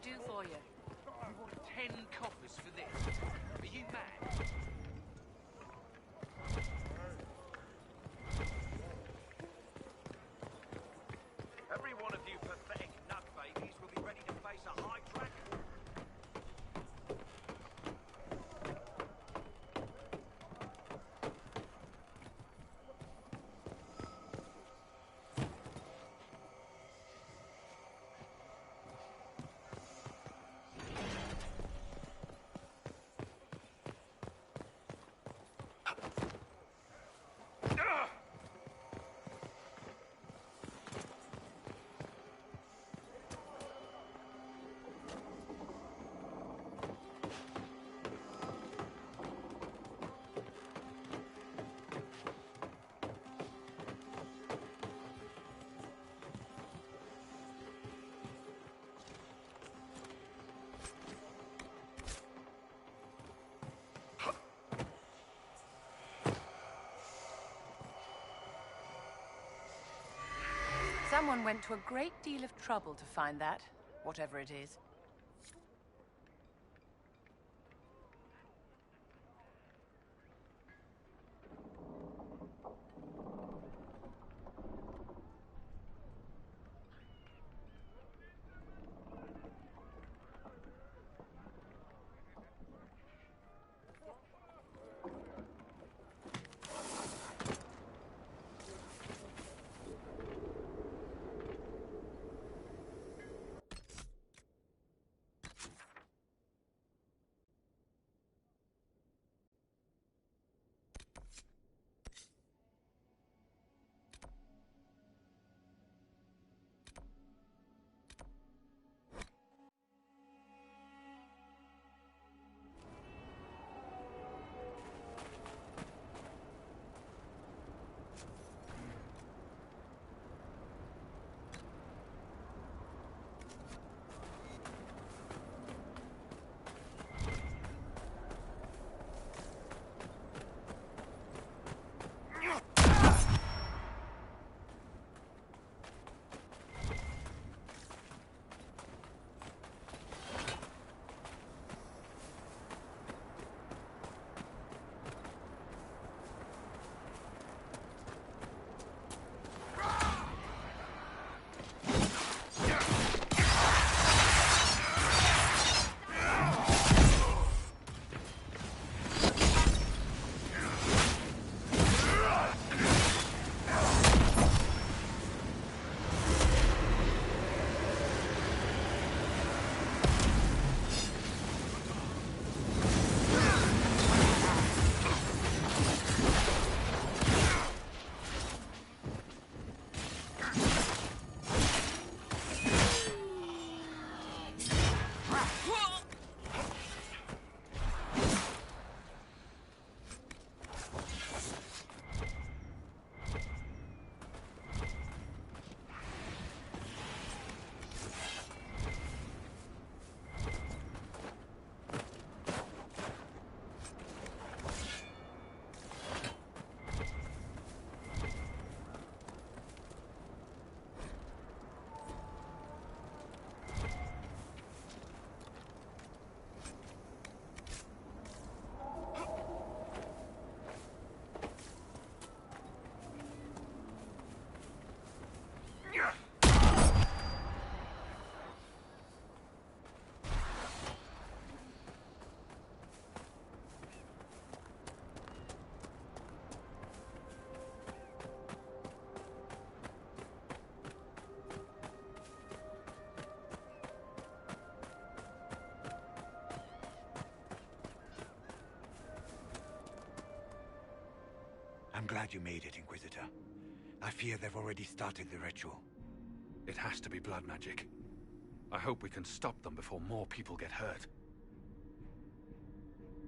do for you? You want 10 coppers for this? Are you mad? Every one of you pathetic nut babies will be ready to face a high dragon. Someone went to a great deal of trouble to find that, whatever it is. I'm glad you made it, Inquisitor. I fear they've already started the ritual. It has to be blood magic. I hope we can stop them before more people get hurt.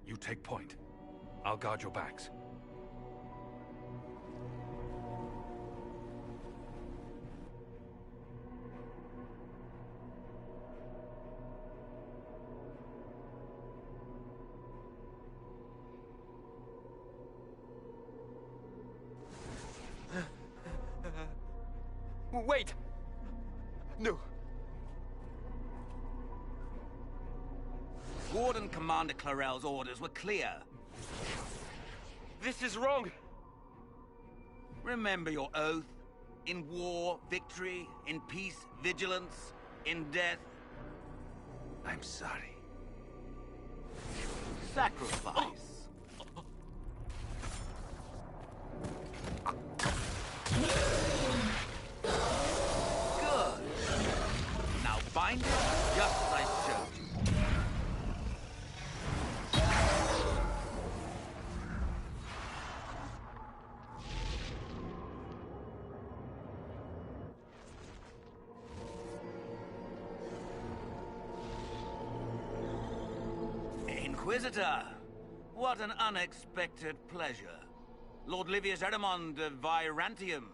You take point. I'll guard your backs. Wait! No! Warden Commander Clarel's orders were clear. This is wrong. Remember your oath. In war, victory. In peace, vigilance. In death, I'm sorry. sacrifice. Good. Now bind it just as I showed you. Inquisitor, what an unexpected pleasure. Lord Livius Erimond of Virantium,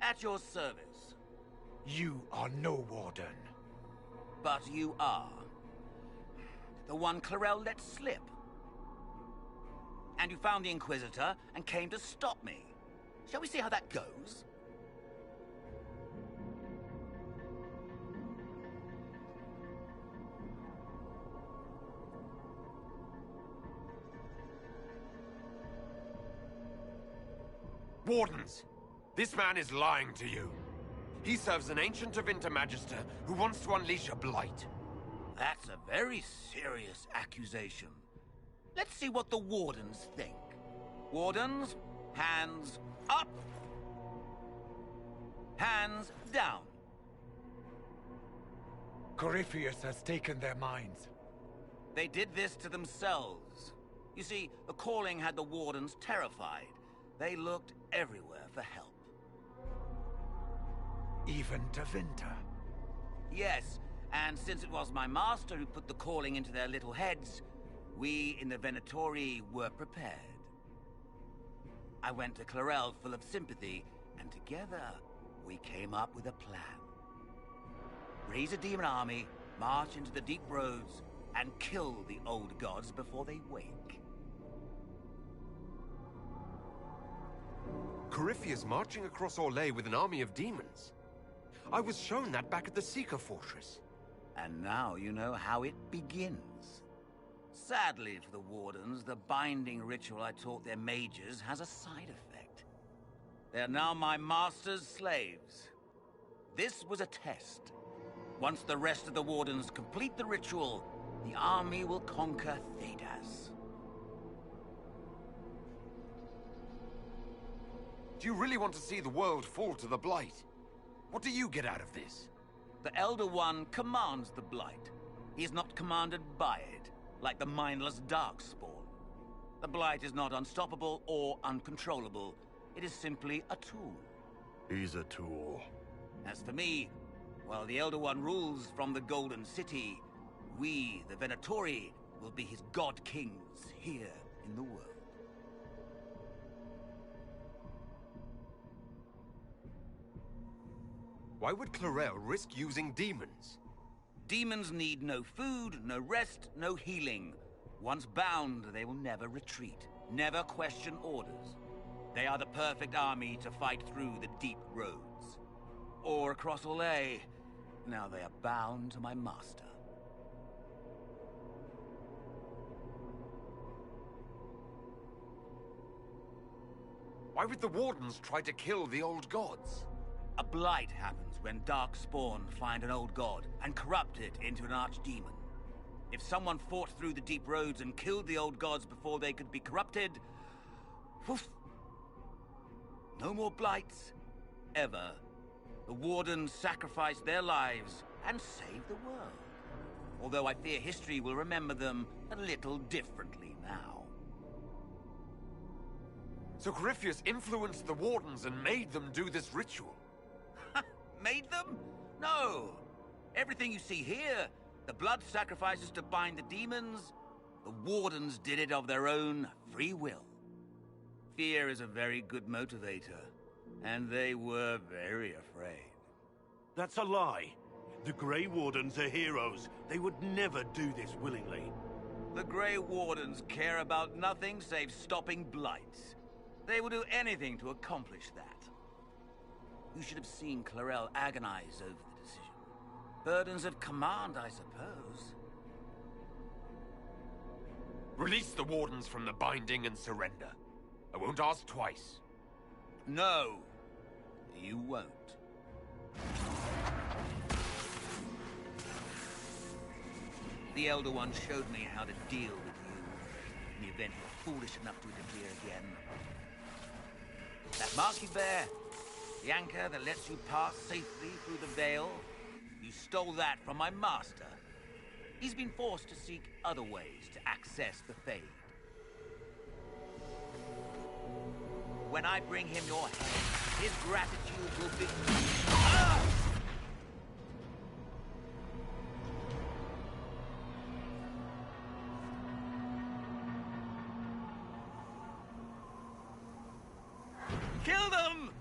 at your service. You are no warden. But you are. The one Clarel let slip. And you found the Inquisitor and came to stop me. Shall we see how that goes? Wardens, this man is lying to you. He serves an ancient of Intermagister who wants to unleash a blight. That's a very serious accusation. Let's see what the Wardens think. Wardens, hands up. Hands down. Corypheus has taken their minds. They did this to themselves. You see, the calling had the Wardens terrified. They looked everywhere for help. Even to Vinter. Yes, and since it was my master who put the calling into their little heads, we in the Venatori were prepared. I went to Clarel full of sympathy, and together we came up with a plan. Raise a demon army, march into the deep roads, and kill the old gods before they wake. Corypheus marching across Orlais with an army of demons. I was shown that back at the Seeker Fortress. And now you know how it begins. Sadly for the Wardens, the binding ritual I taught their mages has a side effect. They are now my master's slaves. This was a test. Once the rest of the Wardens complete the ritual, the army will conquer Thedas. Do you really want to see the world fall to the Blight? What do you get out of this? The Elder One commands the Blight. He is not commanded by it, like the mindless Darkspawn. The Blight is not unstoppable or uncontrollable. It is simply a tool. He's a tool. As for me, while the Elder One rules from the Golden City, we, the Venatori, will be his god-kings here in the world. Why would Clarel risk using demons? Demons need no food, no rest, no healing. Once bound, they will never retreat, never question orders. They are the perfect army to fight through the deep roads. Or across Orlais. Now they are bound to my master. Why would the Wardens try to kill the old gods? A blight happens when Darkspawn find an old god and corrupt it into an archdemon. If someone fought through the deep roads and killed the old gods before they could be corrupted, woof, no more blights, ever. The Wardens sacrificed their lives and saved the world. Although I fear history will remember them a little differently now. So Corypheus influenced the Wardens and made them do this ritual? Made them? No. Everything you see here, the blood sacrifices to bind the demons, the Wardens did it of their own free will. Fear is a very good motivator, and they were very afraid. That's a lie. The Grey Wardens are heroes. They would never do this willingly. The Grey Wardens care about nothing save stopping blights. They will do anything to accomplish that. You should have seen Clarel agonize over the decision. Burdens of command, I suppose. Release the Wardens from the binding and surrender. I won't ask twice. No, you won't. The Elder One showed me how to deal with you in the event you're foolish enough to interfere again. That mark you bear, the anchor that lets you pass safely through the veil, you stole that from my master. He's been forced to seek other ways to access the Fade. When I bring him your head, his gratitude will be... Ah! Kill them!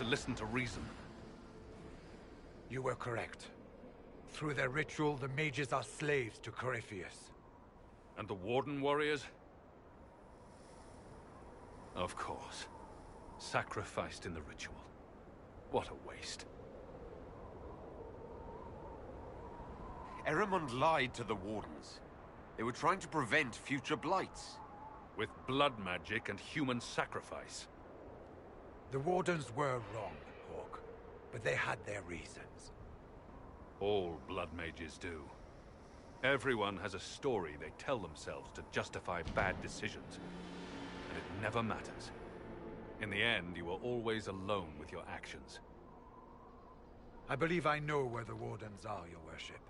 Listen to reason. You were correct. Through their ritual, the mages are slaves to Corypheus. And the Warden warriors? Of course. Sacrificed in the ritual. What a waste. Erimund lied to the Wardens. They were trying to prevent future blights. With blood magic and human sacrifice. The Wardens were wrong, Hawk, but they had their reasons. All blood mages do. Everyone has a story they tell themselves to justify bad decisions. And it never matters. In the end, you are always alone with your actions. I believe I know where the Wardens are, Your Worship.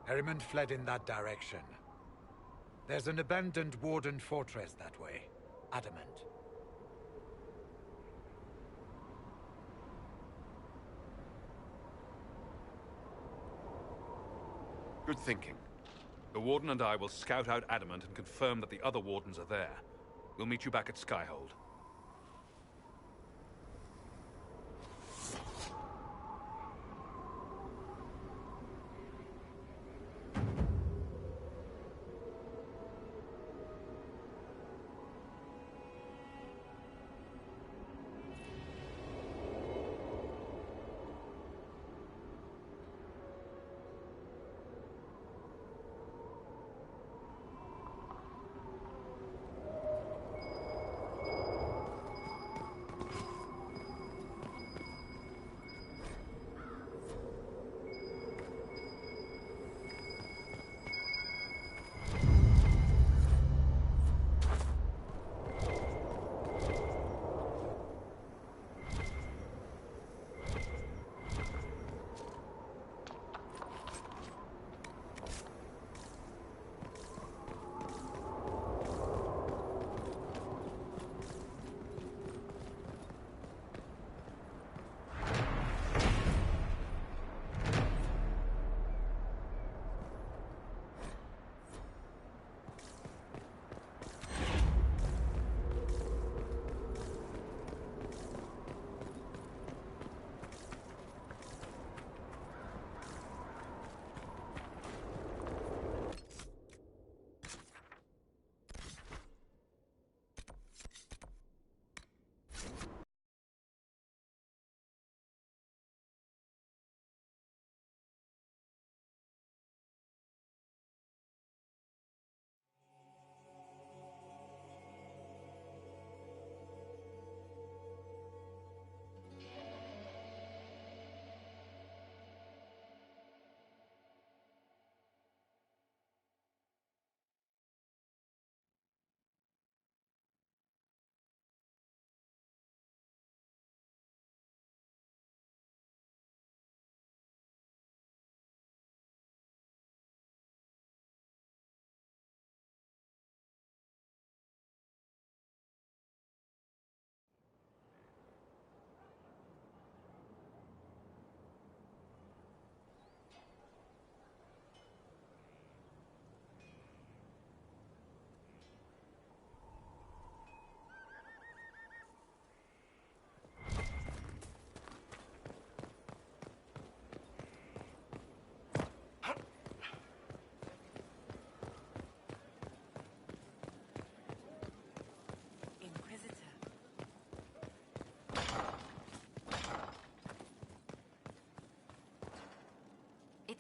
Erimund fled in that direction. There's an abandoned Warden fortress that way. Adamant. Good thinking. The Warden and I will scout out Adamant and confirm that the other Wardens are there. We'll meet you back at Skyhold.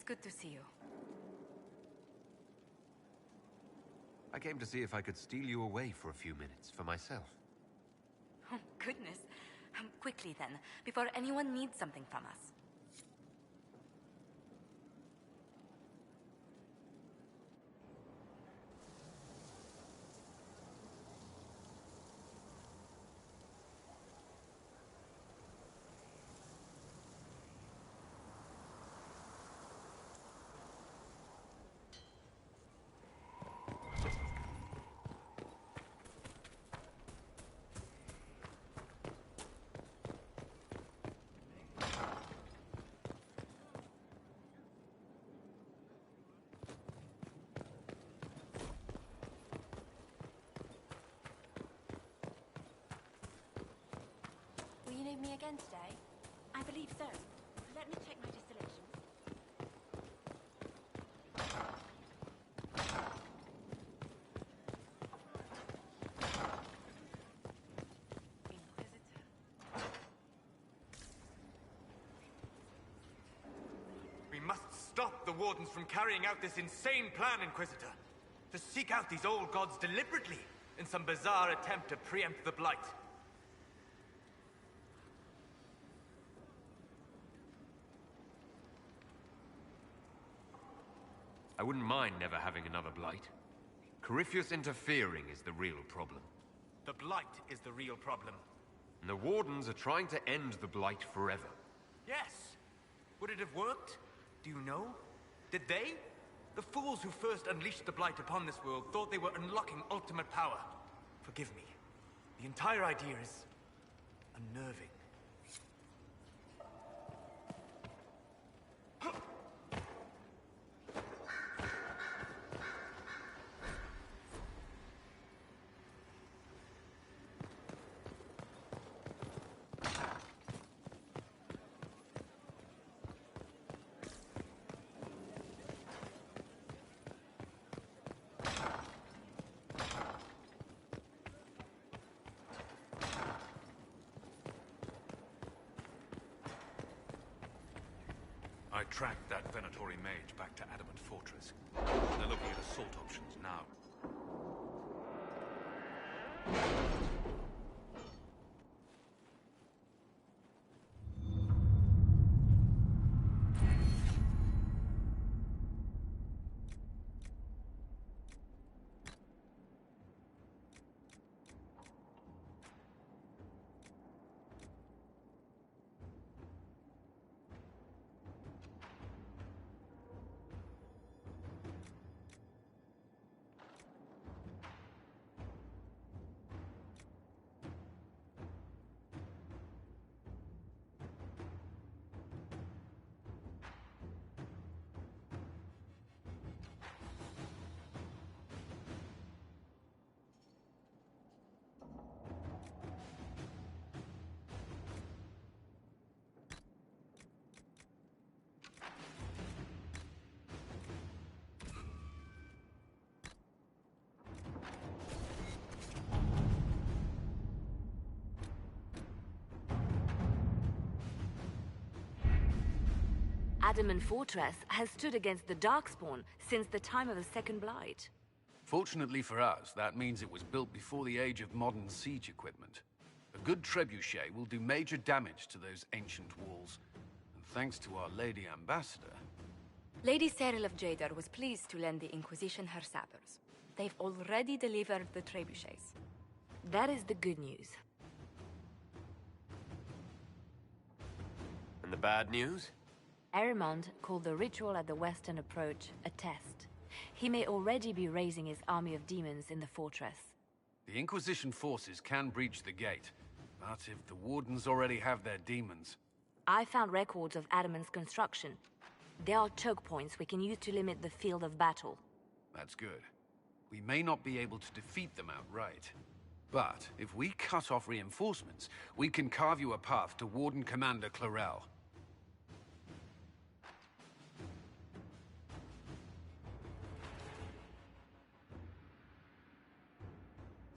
good to see you. I came to see if I could steal you away for a few minutes for myself. Oh, goodness. Quickly then, before anyone needs something from us. Will you need me again today? I believe so. Let me check my distillations. Inquisitor. We must stop the Wardens from carrying out this insane plan, Inquisitor. To seek out these old gods deliberately in some bizarre attempt to preempt the Blight. I wouldn't mind never having another Blight. Corypheus interfering is the real problem. The Blight is the real problem. And the Wardens are trying to end the Blight forever. Yes. Would it have worked? Do you know? Did they? The fools who first unleashed the Blight upon this world thought they were unlocking ultimate power. Forgive me. The entire idea is unnerving. I tracked that Venatori mage back to Adamant Fortress. They're looking at assault options now. Adamant Fortress has stood against the Darkspawn since the time of the Second Blight. Fortunately for us, that means it was built before the age of modern siege equipment. A good trebuchet will do major damage to those ancient walls. And thanks to our Lady Ambassador... Lady Cyril of Jadar was pleased to lend the Inquisition her sappers. They've already delivered the trebuchets. That is the good news. And the bad news? Arimond called the ritual at the western approach a test. He may already be raising his army of demons in the fortress. The Inquisition forces can breach the gate, but if the Wardens already have their demons... I found records of Adamant's construction. There are choke points we can use to limit the field of battle. That's good. We may not be able to defeat them outright. But if we cut off reinforcements, we can carve you a path to Warden Commander Clarel.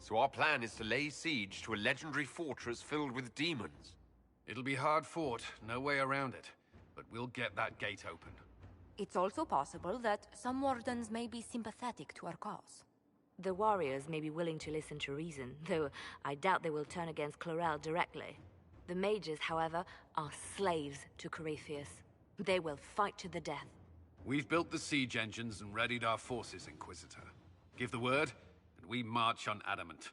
So our plan is to lay siege to a legendary fortress filled with demons. It'll be hard fought, no way around it. But we'll get that gate open. It's also possible that some wardens may be sympathetic to our cause. The warriors may be willing to listen to reason, though I doubt they will turn against Chlorel directly. The mages, however, are slaves to Corypheus. They will fight to the death. We've built the siege engines and readied our forces, Inquisitor. Give the word, and we march on Adamant.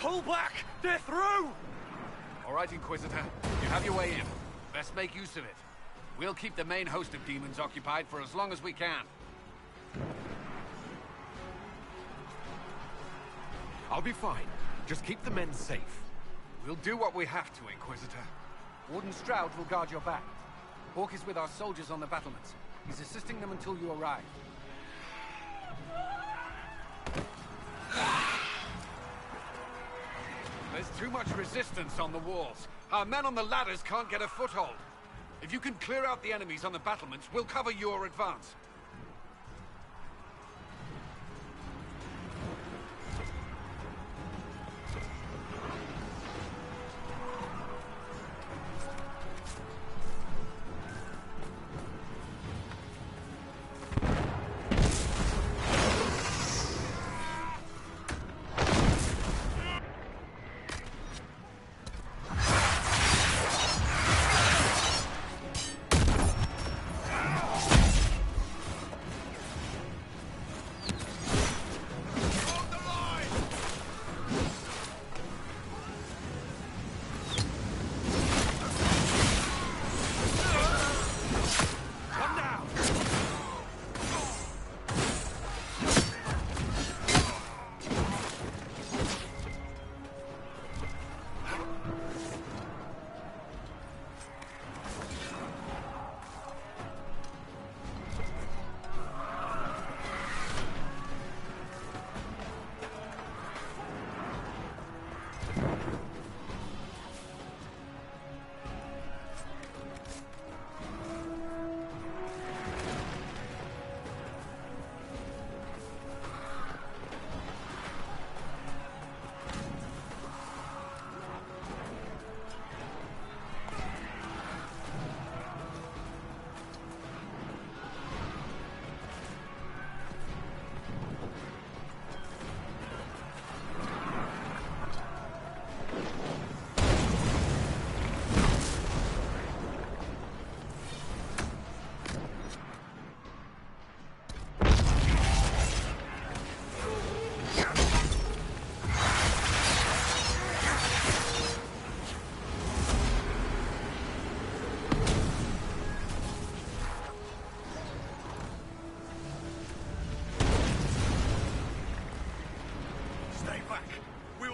Pull back! They're through! All right, Inquisitor. You have your way in. Best make use of it. We'll keep the main host of demons occupied for as long as we can. I'll be fine. Just keep the men safe. We'll do what we have to, Inquisitor. Warden Stroud will guard your back. Hawk is with our soldiers on the battlements. He's assisting them until you arrive. There's too much resistance on the walls. Our men on the ladders can't get a foothold. If you can clear out the enemies on the battlements, we'll cover your advance.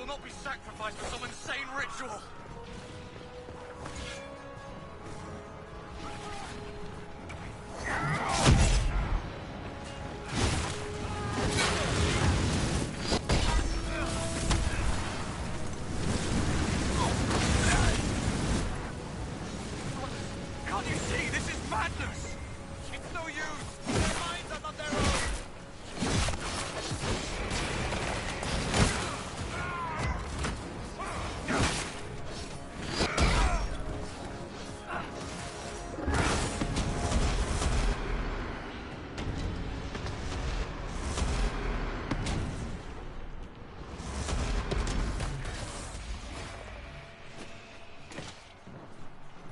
will not be sacrificed for some insane ritual! Can't you see? This is madness! It's no use! Their minds are not their own!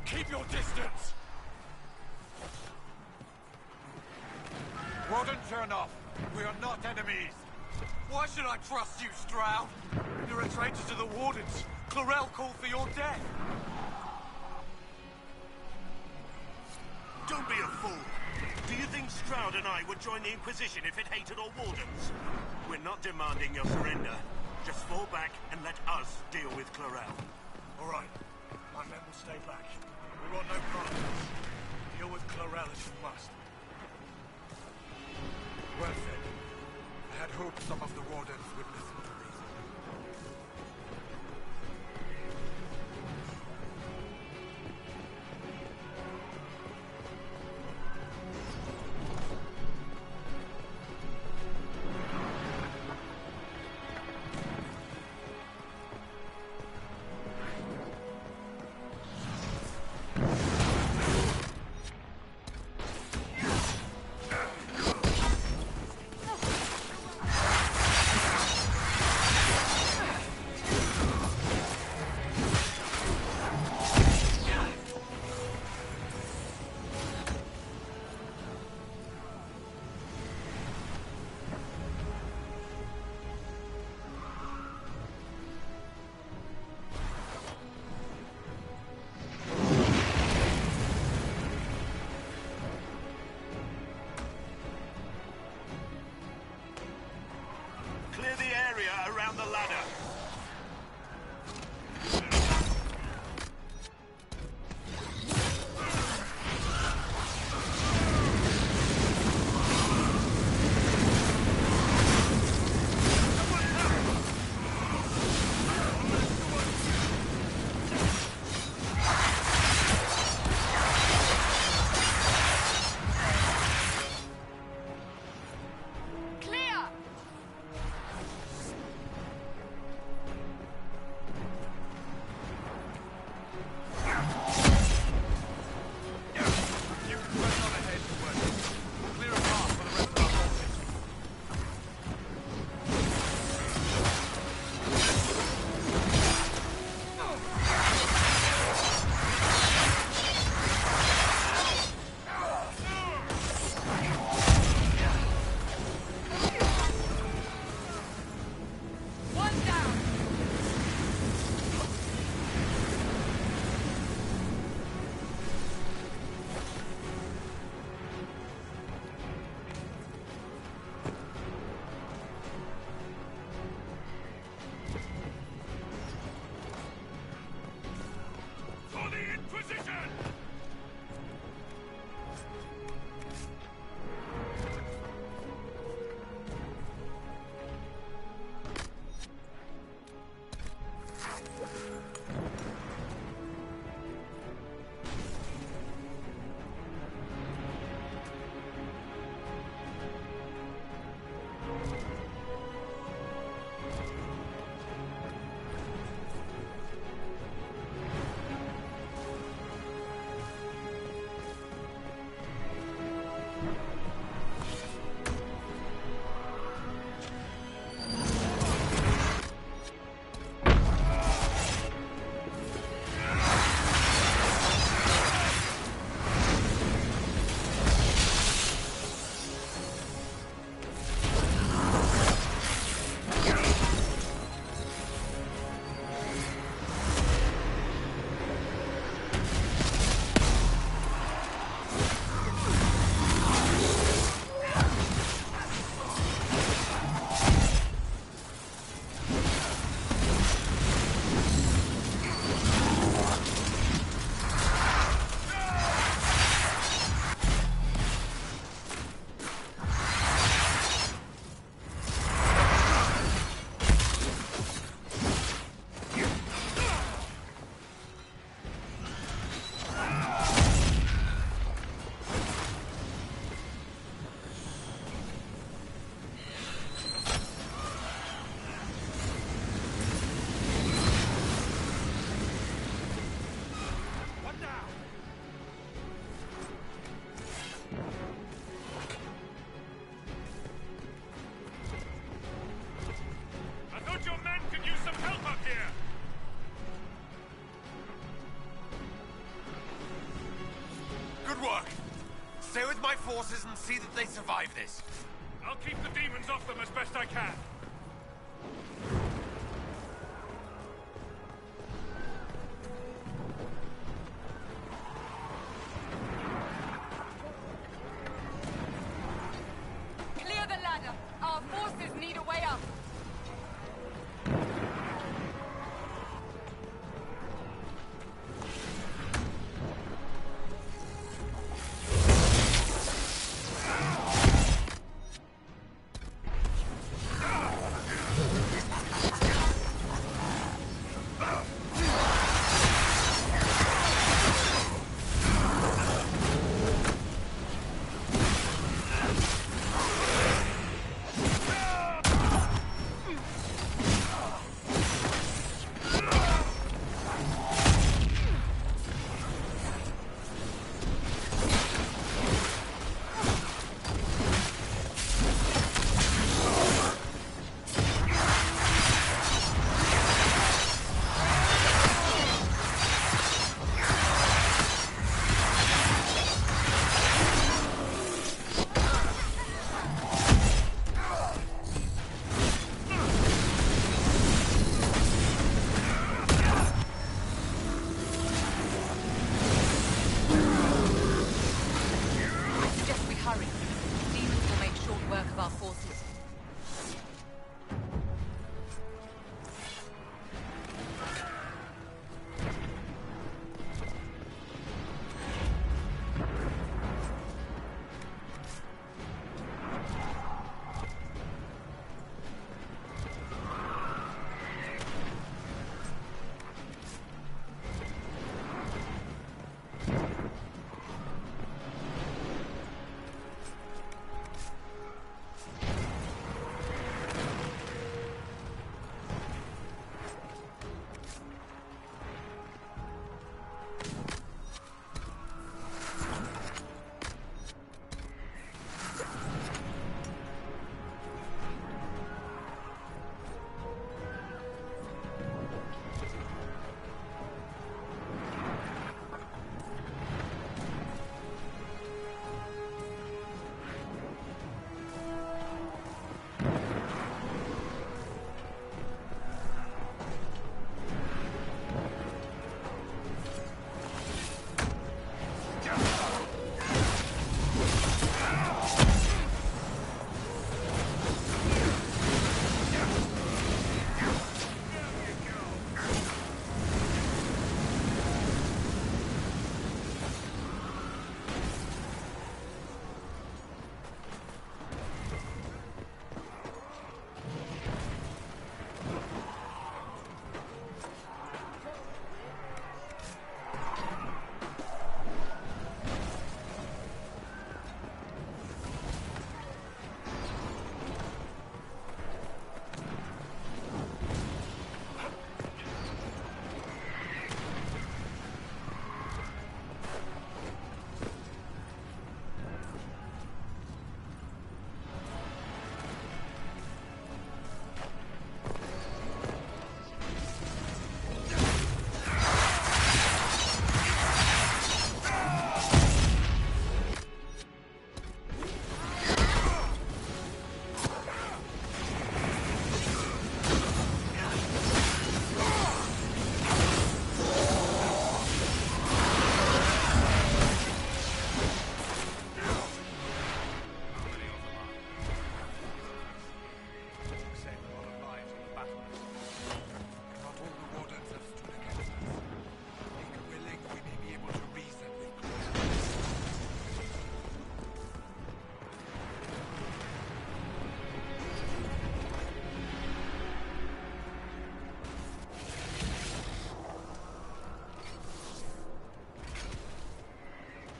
Keep your distance! Warden, turn off. We are not enemies. Why should I trust you, Stroud? You're a traitor to the Wardens. Chlorel called for your death. Don't be a fool. Do you think Stroud and I would join the Inquisition if it hated our Wardens? We're not demanding your surrender. Just fall back and let us deal with Chlorel. All right. My men will stay back. We want no part of this. Deal with Chlorel as you must. Well said. I had hoped some of the Wardens would listen to reason. with my forces and see that they survive this. I'll keep the demons off them as best I can. Clear the ladder. Our forces need a way up.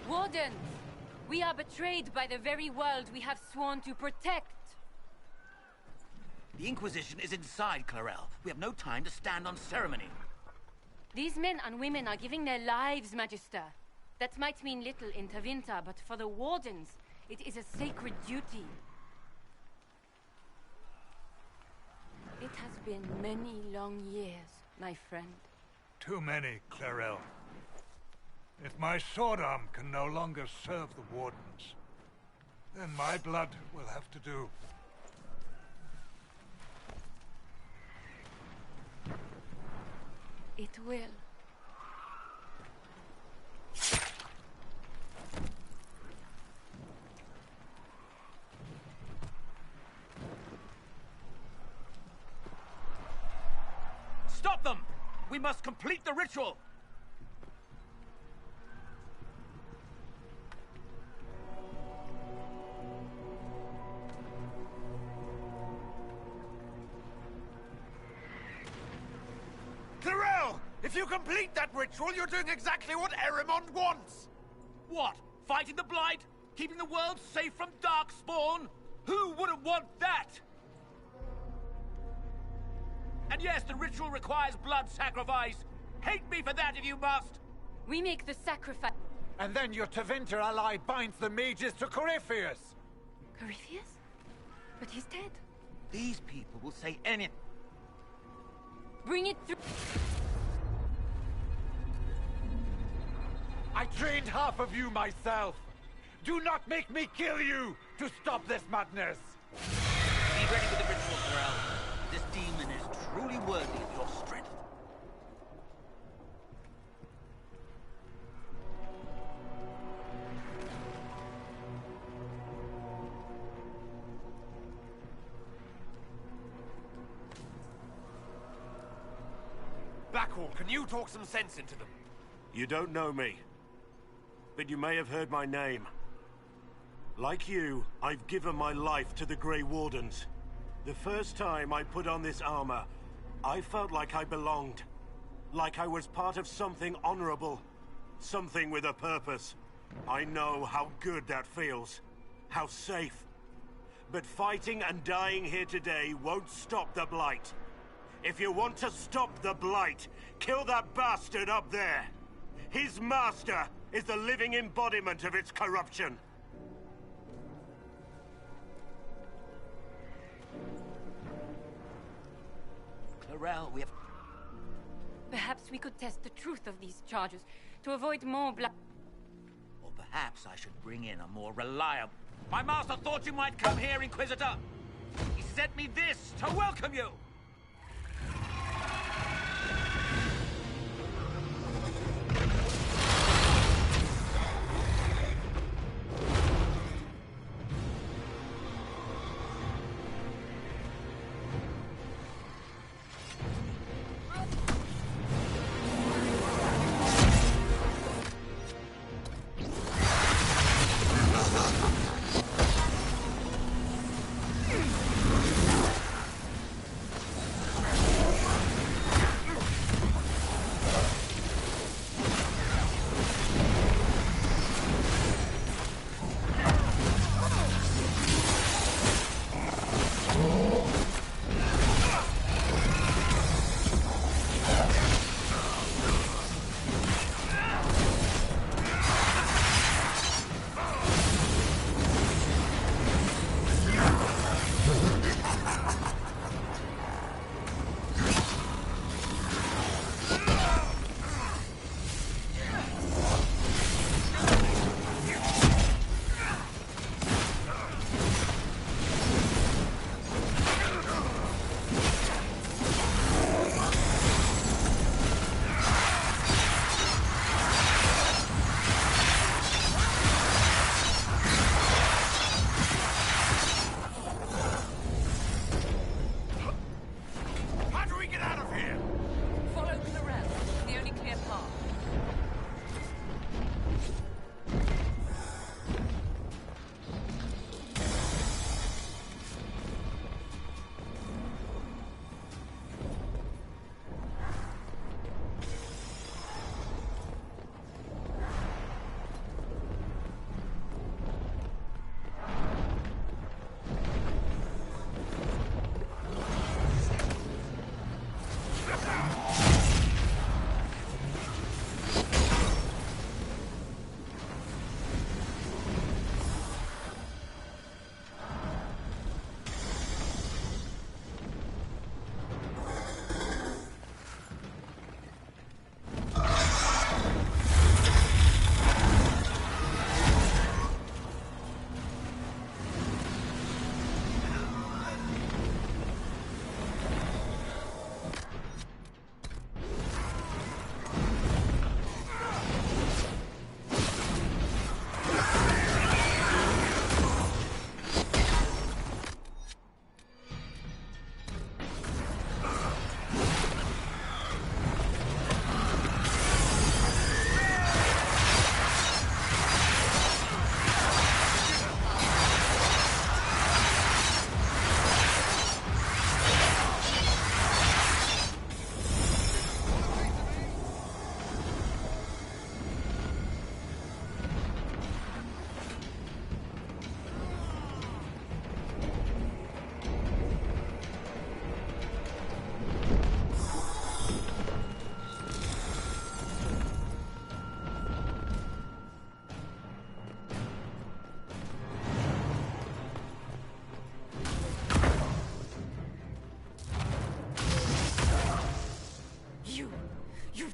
Wardens! We are betrayed by the very world we have sworn to protect. The Inquisition is inside Clarel. We have no time to stand on ceremony. These men and women are giving their lives, Magister. That might mean little in Tevinter, but for the Wardens, it is a sacred duty. It has been many long years, my friend. Too many, Clarel. If my sword arm can no longer serve the Wardens, Then my blood will have to do. It will. Stop them! We must complete the ritual! Clarel! If you complete that ritual, you're doing exactly what Erimond wants! What? Fighting the Blight? Keeping the world safe from Darkspawn? Who wouldn't want that? And yes, the ritual requires blood sacrifice. Hate me for that if you must. We make the sacrifice. And then your Tevinter ally binds the mages to Corypheus. Corypheus? But he's dead. These people will say anything. Bring it through. I trained half of you myself. Do not make me kill you to stop this madness. Be ready with the ritual, Corral. This demon is truly worthy of your strength. Blackwall, can you talk some sense into them? You don't know me, but you may have heard my name. Like you, I've given my life to the Grey Wardens. The first time I put on this armor, I felt like I belonged. Like I was part of something honorable. Something with a purpose. I know how good that feels. How safe. But fighting and dying here today won't stop the Blight. If you want to stop the Blight, kill that bastard up there. His master is the living embodiment of its corruption. Corral, we have... Perhaps we could test the truth of these charges to avoid more blood. Or perhaps I should bring in a more reliable... My master thought you might come here, Inquisitor! He sent me this to welcome you!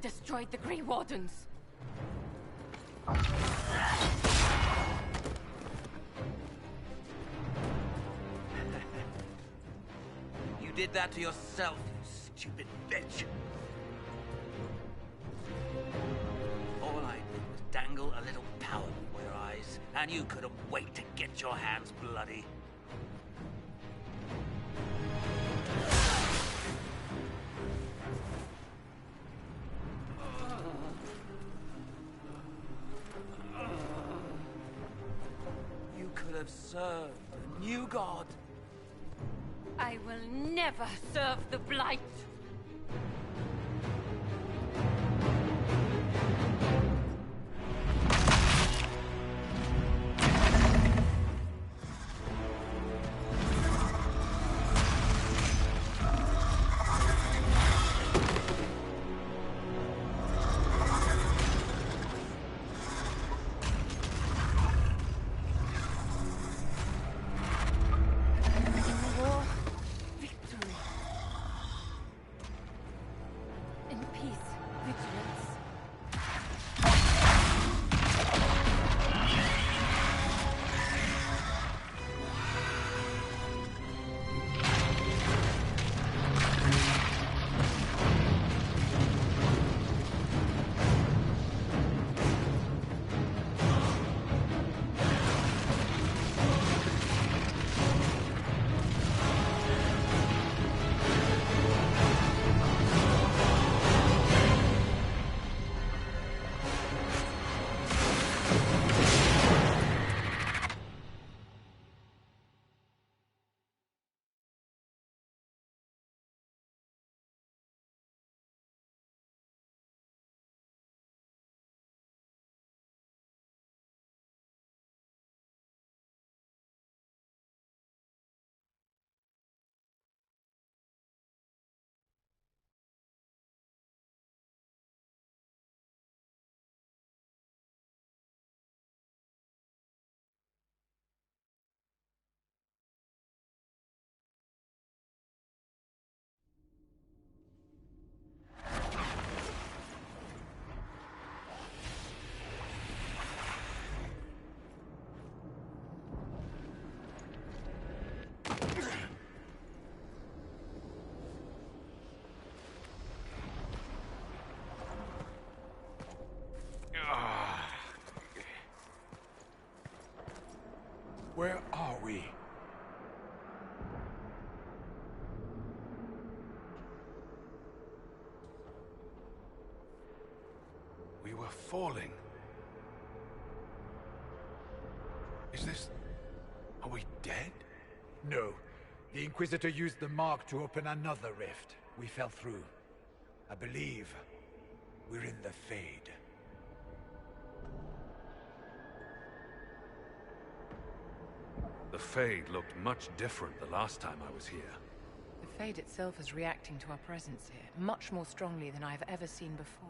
have destroyed the Grey Wardens. You did that to yourself, you stupid bitch. All I did was dangle a little power before your eyes, and you couldn't wait to get your hands bloody. You could have served the new god. I will never serve the Blight! Where are we? We were falling. Is this... Are we dead? No. The Inquisitor used the mark to open another rift. We fell through. I believe we're in the Fade. The Fade looked much different the last time I was here. The Fade itself is reacting to our presence here, much more strongly than I've ever seen before.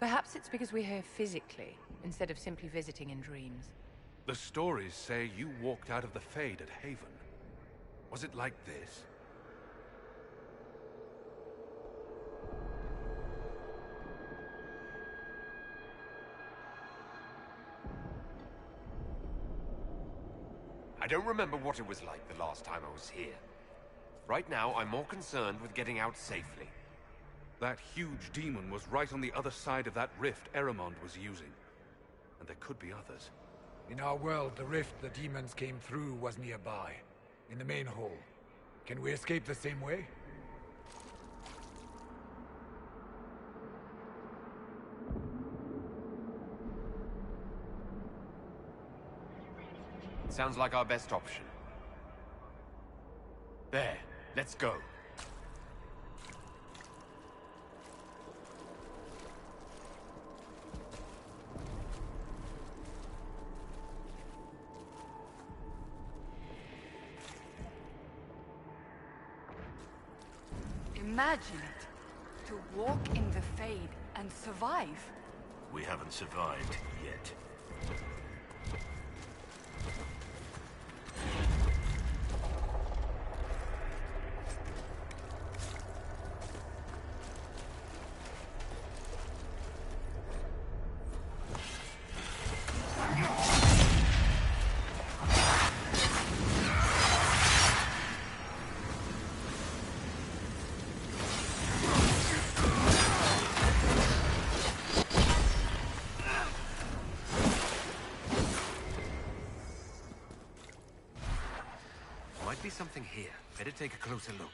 Perhaps it's because we're here physically, instead of simply visiting in dreams. The stories say you walked out of the Fade at Haven. Was it like this? I don't remember what it was like the last time I was here. Right now, I'm more concerned with getting out safely. That huge demon was right on the other side of that rift Eramond was using. And there could be others. In our world, the rift the demons came through was nearby, in the main hall. Can we escape the same way? Sounds like our best option. There, let's go. Imagine it. To walk in the Fade and survive. We haven't survived yet. be something here. Better take a closer look.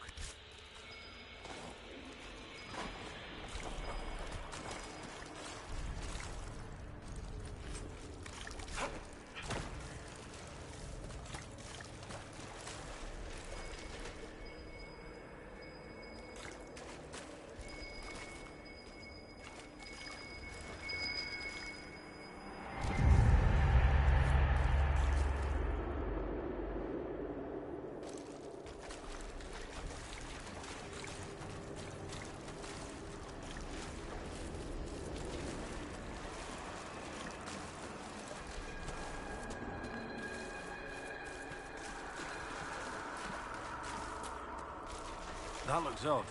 That looks odd.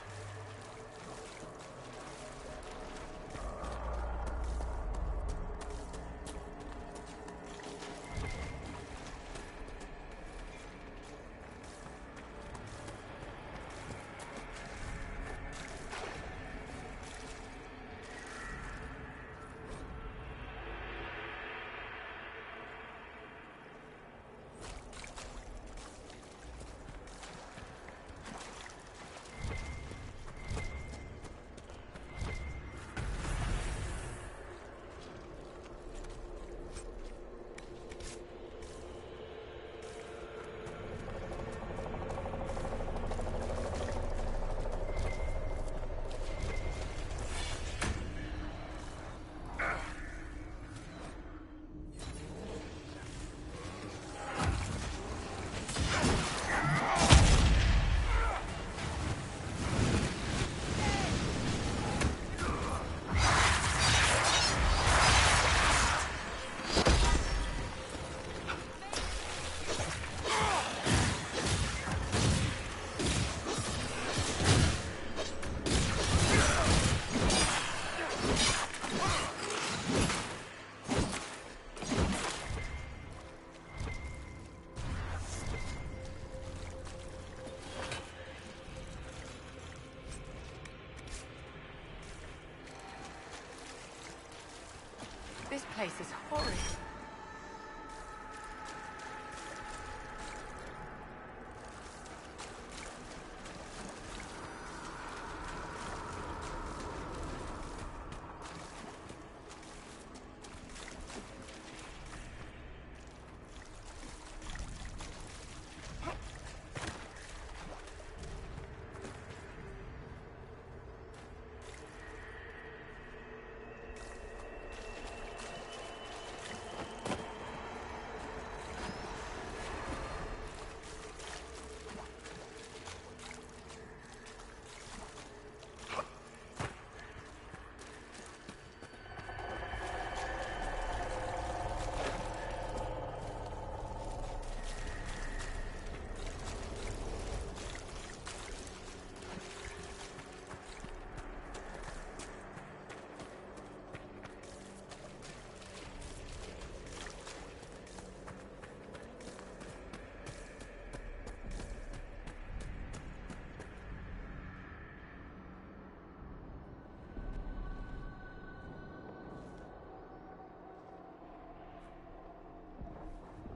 This place is horrid.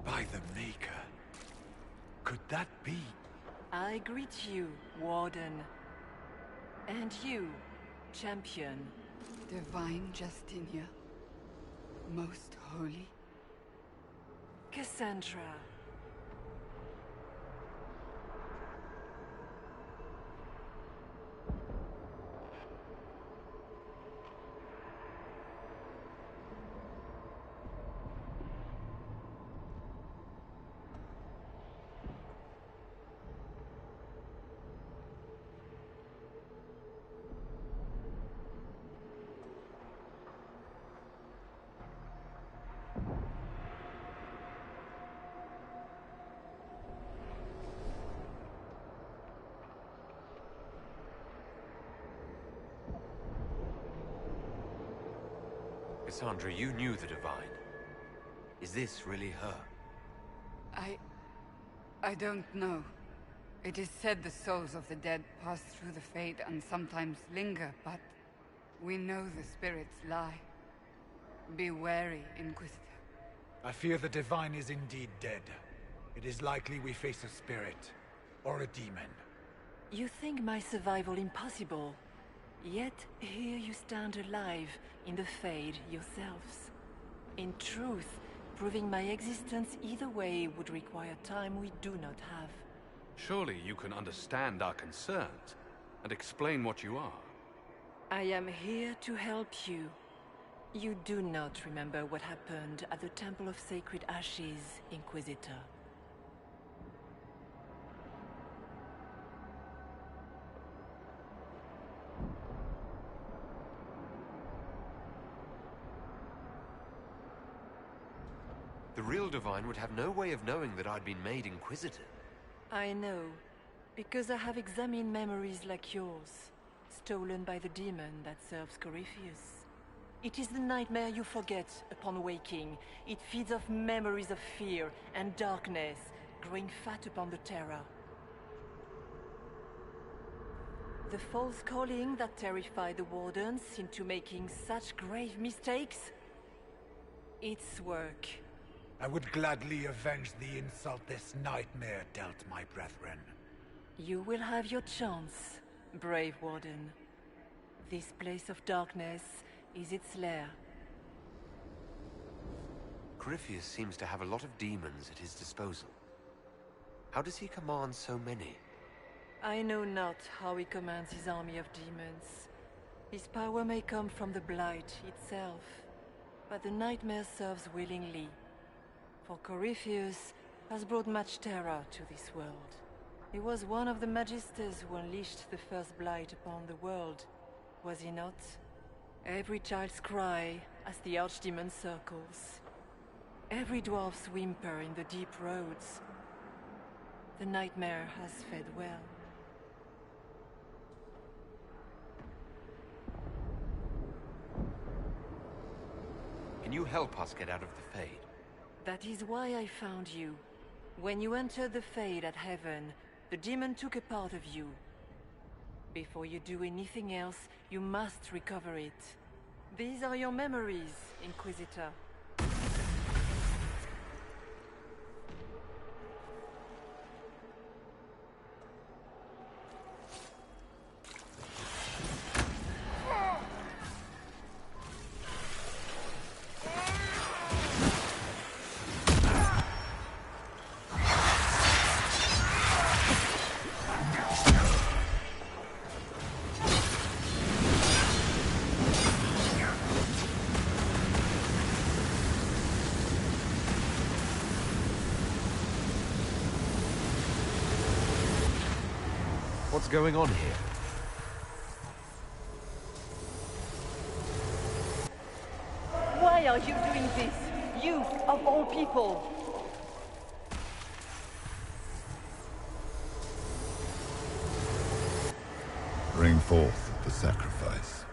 By the Maker. Could that be? I greet you, Warden. And you, Champion. Divine Justinia. Most Holy. Cassandra. Cassandra, you knew the Divine. Is this really her? I don't know. It is said the souls of the dead pass through the Fade and sometimes linger, but we know the spirits lie. Be wary, Inquisitor. I fear the Divine is indeed dead. It is likely we face a spirit. or a demon. You think my survival impossible, yet here you stand alive in the Fade yourselves. In truth, proving my existence either way would require time we do not have. Surely you can understand our concerns and explain what you are. I am here to help you. You do not remember what happened at the Temple of Sacred Ashes, Inquisitor. The real Divine would have no way of knowing that I'd been made Inquisitor. I know, because I have examined memories like yours, stolen by the demon that serves Corypheus. It is the nightmare you forget upon waking. It feeds off memories of fear and darkness, growing fat upon the terror. The false calling that terrified the Wardens into making such grave mistakes? Its work. I would gladly avenge the insult this nightmare dealt my brethren. You will have your chance, brave Warden. This place of darkness is its lair. Corypheus seems to have a lot of demons at his disposal. How does he command so many? I know not how he commands his army of demons. His power may come from the Blight itself, but the nightmare serves willingly. For Corypheus has brought much terror to this world. He was one of the Magisters who unleashed the first Blight upon the world, was he not? Every child's cry as the Archdemon circles. Every dwarf's whimper in the deep roads. The nightmare has fed well. Can you help us get out of the Fade? That is why I found you. When you entered the Fade at Heaven, the demon took a part of you. Before you do anything else, you must recover it. These are your memories, Inquisitor. What's going on here? Why are you doing this? You, of all people! Bring forth the sacrifice.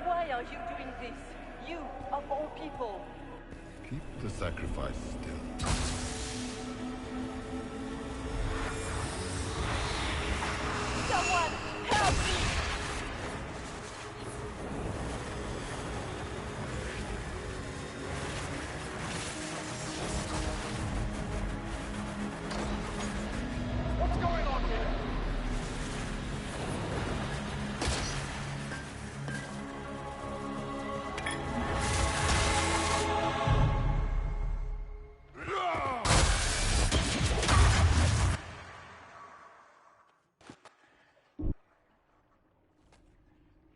Why are you doing this? You, of all people! Keep the sacrifice still. Someone, help me! What's going on here?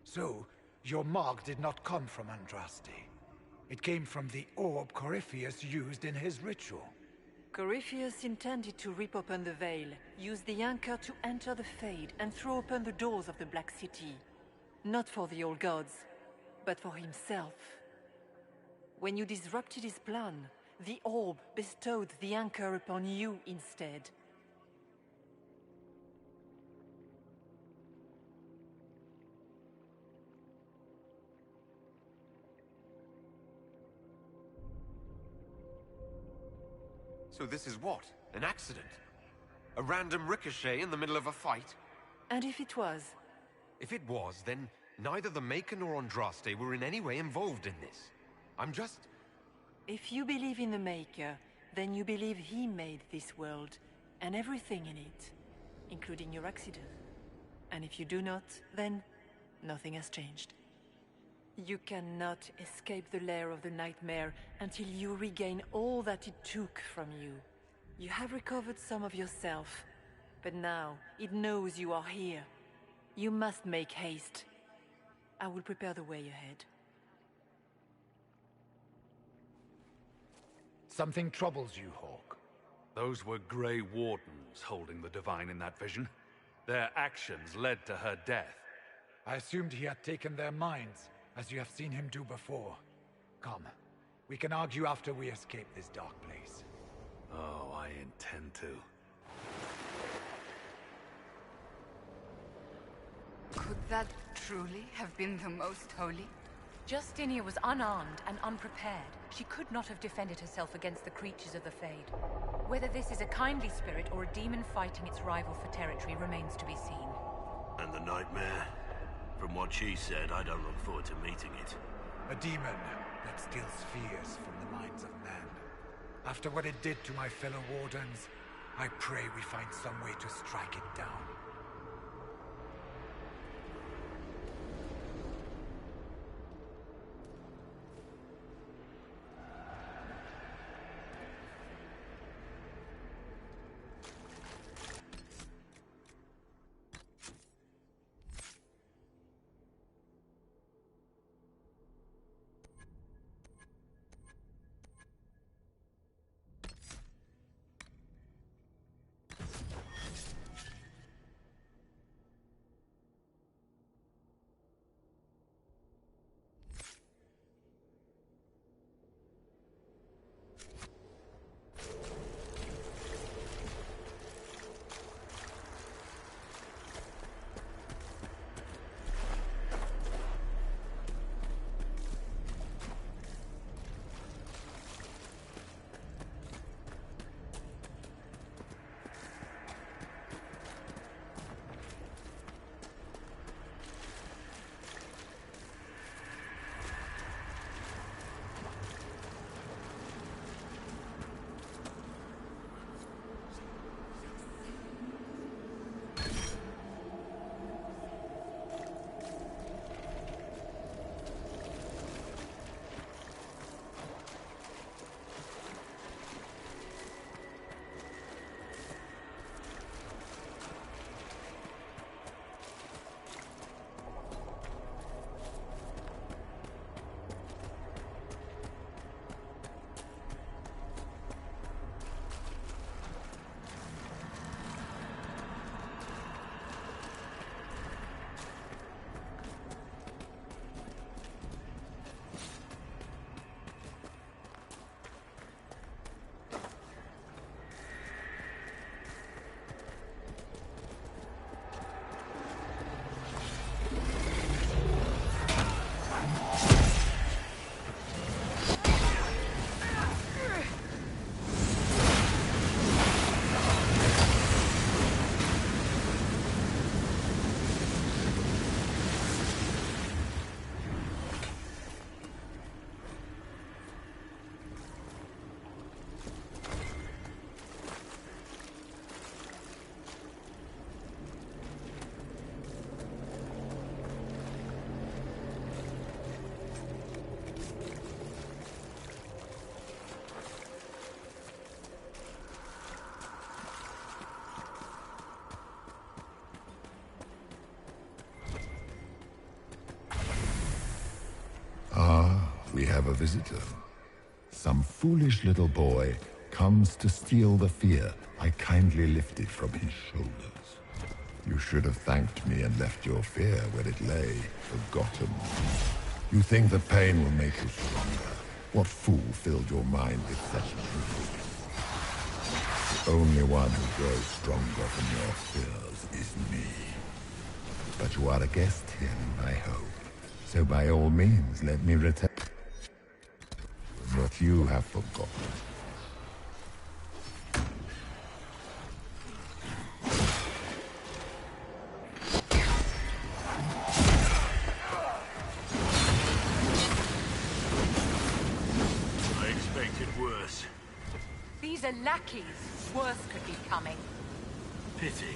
So, your mark did not come from Andraste. It came from the orb Corypheus used in his ritual. Corypheus intended to rip open the veil, use the anchor to enter the Fade, and throw open the doors of the Black City. Not for the old gods, but for himself. When you disrupted his plan, the orb bestowed the anchor upon you instead. So this is what? An accident? A random ricochet in the middle of a fight? And if it was? If it was, then neither the Maker nor Andraste were in any way involved in this. I'm just... If you believe in the Maker, then you believe he made this world, and everything in it, including your accident. And if you do not, then nothing has changed. You cannot escape the lair of the nightmare until you regain all that it took from you. You have recovered some of yourself, but now it knows you are here. You must make haste. I will prepare the way ahead. Something troubles you, Hawk. Those were Grey Wardens holding the Divine in that vision. Their actions led to her death. I assumed he had taken their minds, as you have seen him do before. Come, we can argue after we escape this dark place. Oh, I intend to. Could that truly have been the Most Holy? Justinia was unarmed and unprepared. She could not have defended herself against the creatures of the Fade. Whether this is a kindly spirit or a demon fighting its rival for territory remains to be seen. And the nightmare? From what she said, I don't look forward to meeting it. A demon that steals fears from the minds of men. After what it did to my fellow Wardens, I pray we find some way to strike it down. have a visitor. Some foolish little boy comes to steal the fear I kindly lifted from his shoulders. You should have thanked me and left your fear where it lay, forgotten. You think the pain will make you stronger. What fool filled your mind with such dreams? The only one who grows stronger from your fears is me. But you are a guest here, I hope. So by all means, let me return what you have forgotten. I expected worse. These are lackeys. Worse could be coming. Pity.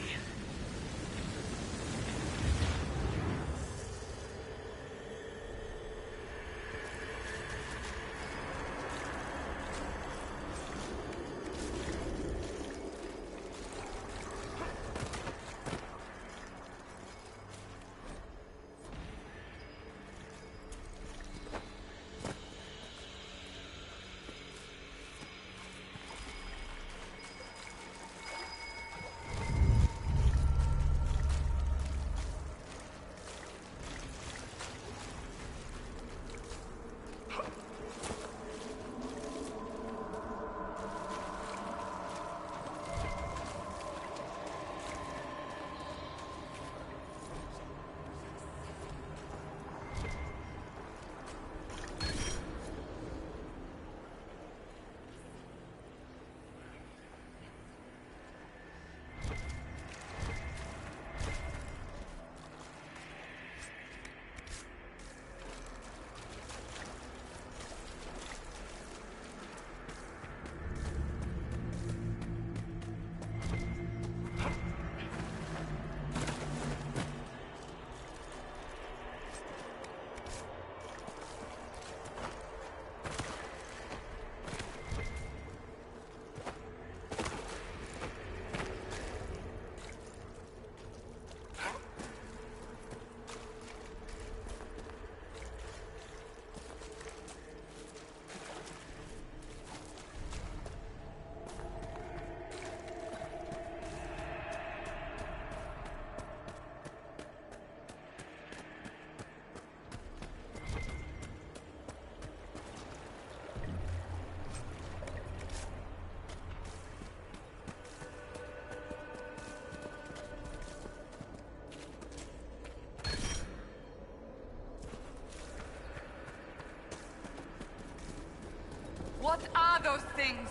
What are those things?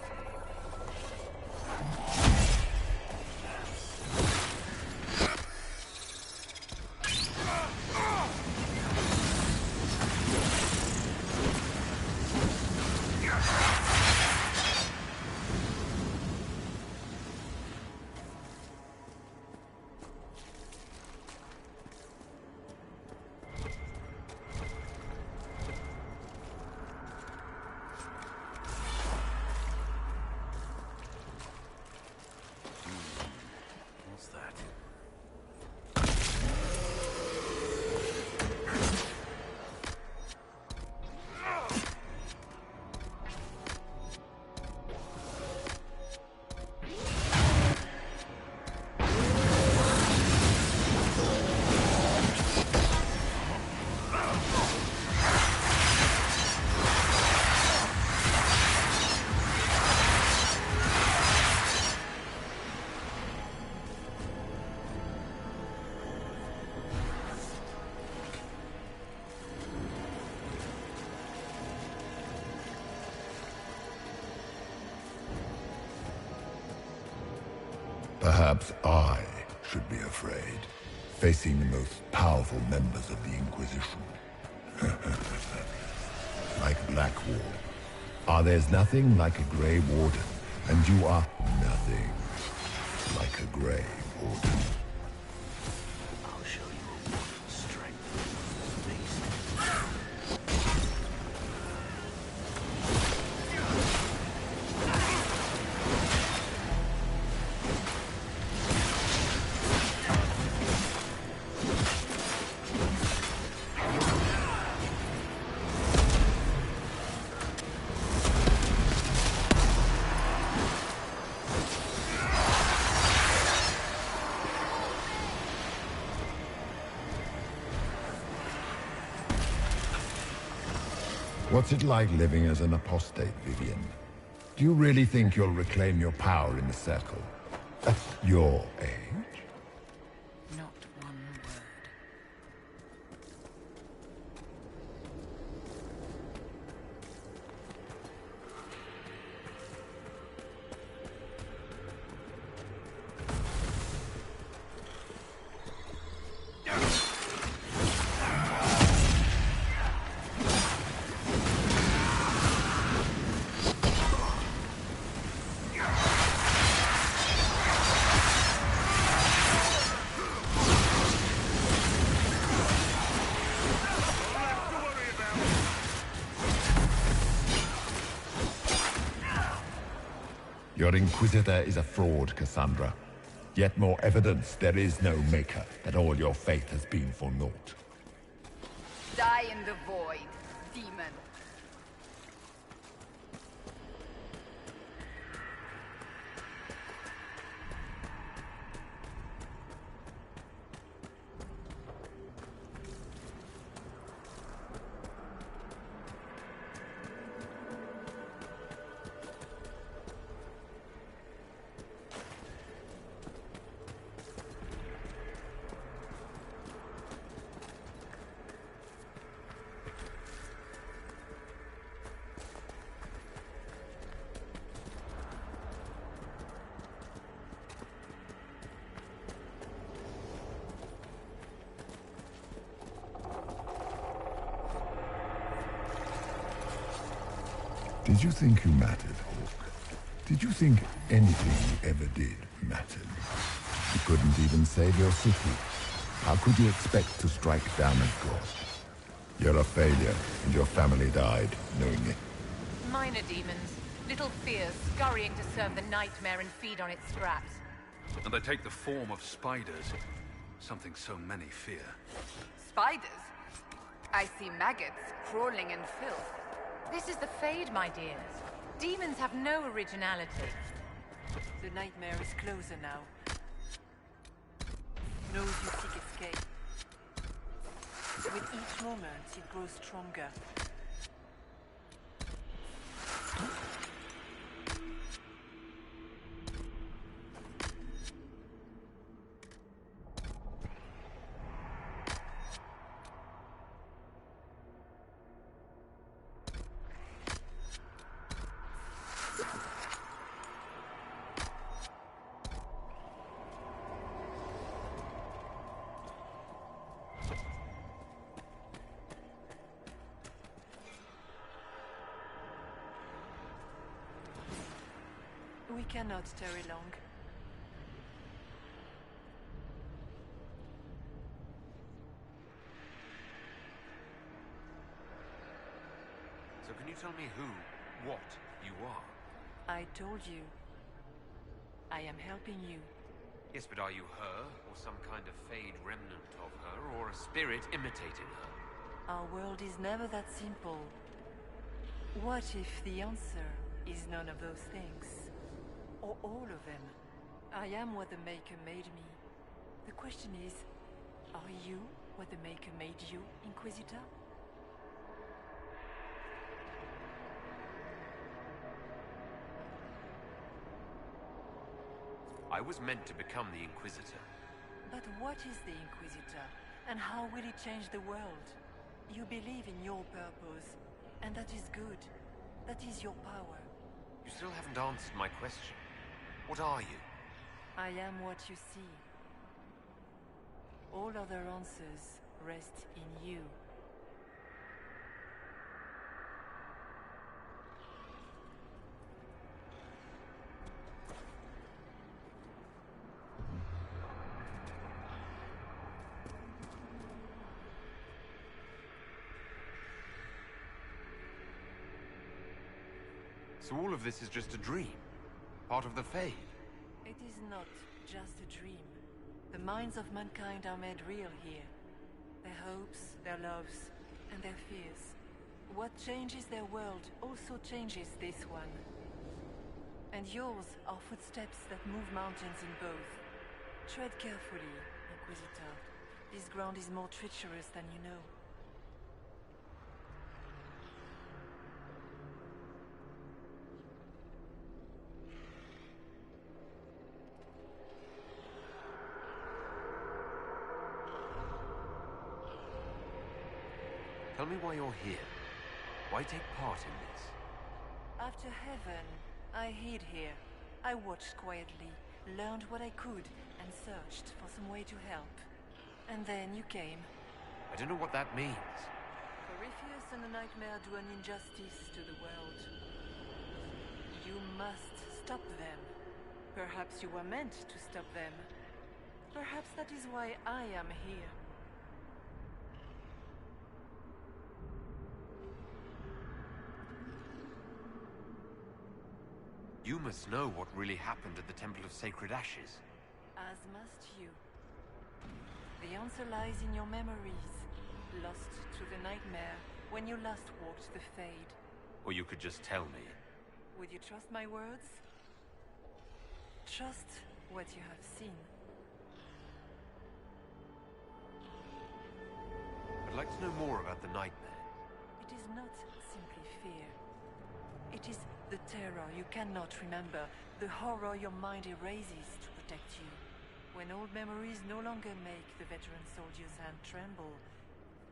Perhaps I should be afraid, facing the most powerful members of the Inquisition. Like Blackwall. There's nothing like a Grey Warden, and you are nothing like a Grey Warden. I'll show you a warden's strength. What's it like living as an apostate, Vivian? Do you really think you'll reclaim your power in the Circle? At your age? Not one word. Your Inquisitor is a fraud, Cassandra. Yet more evidence there is no Maker, that all your faith has been for naught. Die in the void, demon. Did you think you mattered, Hawk? Did you think anything you ever did mattered? You couldn't even save your city. How could you expect to strike down a god? You're a failure, and your family died knowing it. Minor demons. Little fears scurrying to serve the nightmare and feed on its scraps. And they take the form of spiders. Something so many fear. Spiders? I see maggots crawling in filth. This is the Fade, my dears. Demons have no originality. The nightmare is closer now. Knows you seek escape. With each moment, it grows stronger. We cannot tarry long. So can you tell me what you are? I told you. I am helping you. Yes, but are you her, or some kind of Fade remnant of her, or a spirit imitating her? Our world is never that simple. What if the answer is none of those things? Or all of them? I am what the Maker made me. The question is, are you what the Maker made you, Inquisitor? I was meant to become the Inquisitor. But what is the Inquisitor? And how will it change the world? You believe in your purpose, and that is good. That is your power. You still haven't answered my question. What are you? I am what you see. All other answers rest in you. So all of this is just a dream? Part of the Fade? It is not just a dream. The minds of mankind are made real here. Their hopes, their loves, and their fears. What changes their world also changes this one. And yours are footsteps that move mountains in both. Tread carefully, Inquisitor. This ground is more treacherous than you know. Tell me why you're here. Why take part in this? After heaven, I hid here. I watched quietly, learned what I could, and searched for some way to help. And then you came. I don't know what that means. Corypheus and the Nightmare do an injustice to the world. You must stop them. Perhaps you were meant to stop them. Perhaps that is why I am here. You must know what really happened at the Temple of Sacred Ashes. As must you. The answer lies in your memories, lost to the Nightmare when you last walked the Fade. Or you could just tell me. Would you trust my words? Trust what you have seen. I'd like to know more about the Nightmare. It is not simply fear. It is the terror you cannot remember, the horror your mind erases to protect you. When old memories no longer make the veteran soldier's hand tremble,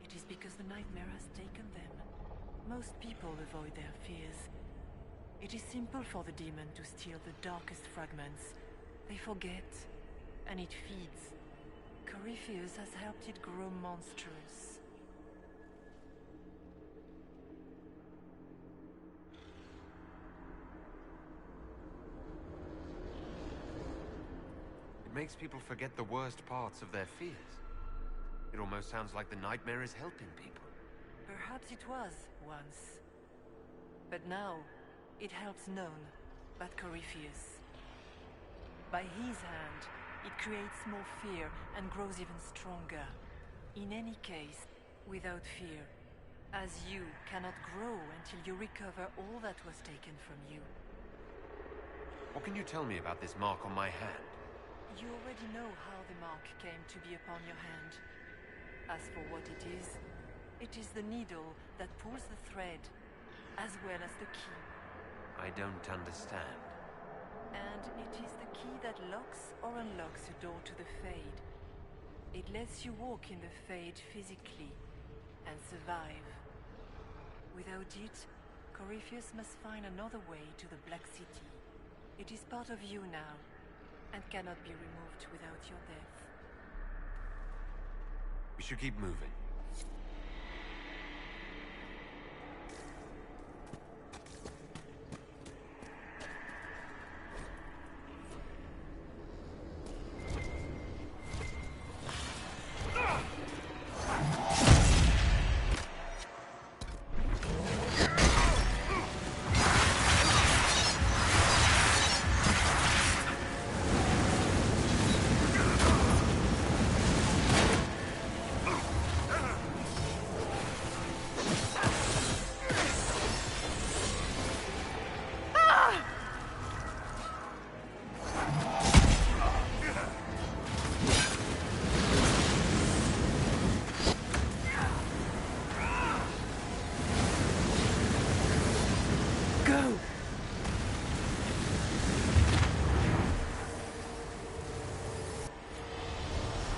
it is because the Nightmare has taken them. Most people avoid their fears. It is simple for the demon to steal the darkest fragments. They forget, and it feeds. Corypheus has helped it grow monstrous. It makes people forget the worst parts of their fears. It almost sounds like the Nightmare is helping people. Perhaps it was, once. But now, it helps none but Corypheus. By his hand, it creates more fear and grows even stronger. In any case, without fear, as you cannot grow until you recover all that was taken from you. What can you tell me about this mark on my hand? You already know how the mark came to be upon your hand. As for what it is the needle that pulls the thread, as well as the key. I don't understand. And it is the key that locks or unlocks a door to the Fade. It lets you walk in the Fade physically, and survive. Without it, Corypheus must find another way to the Black City. It is part of you now, and cannot be removed without your death. We should keep moving.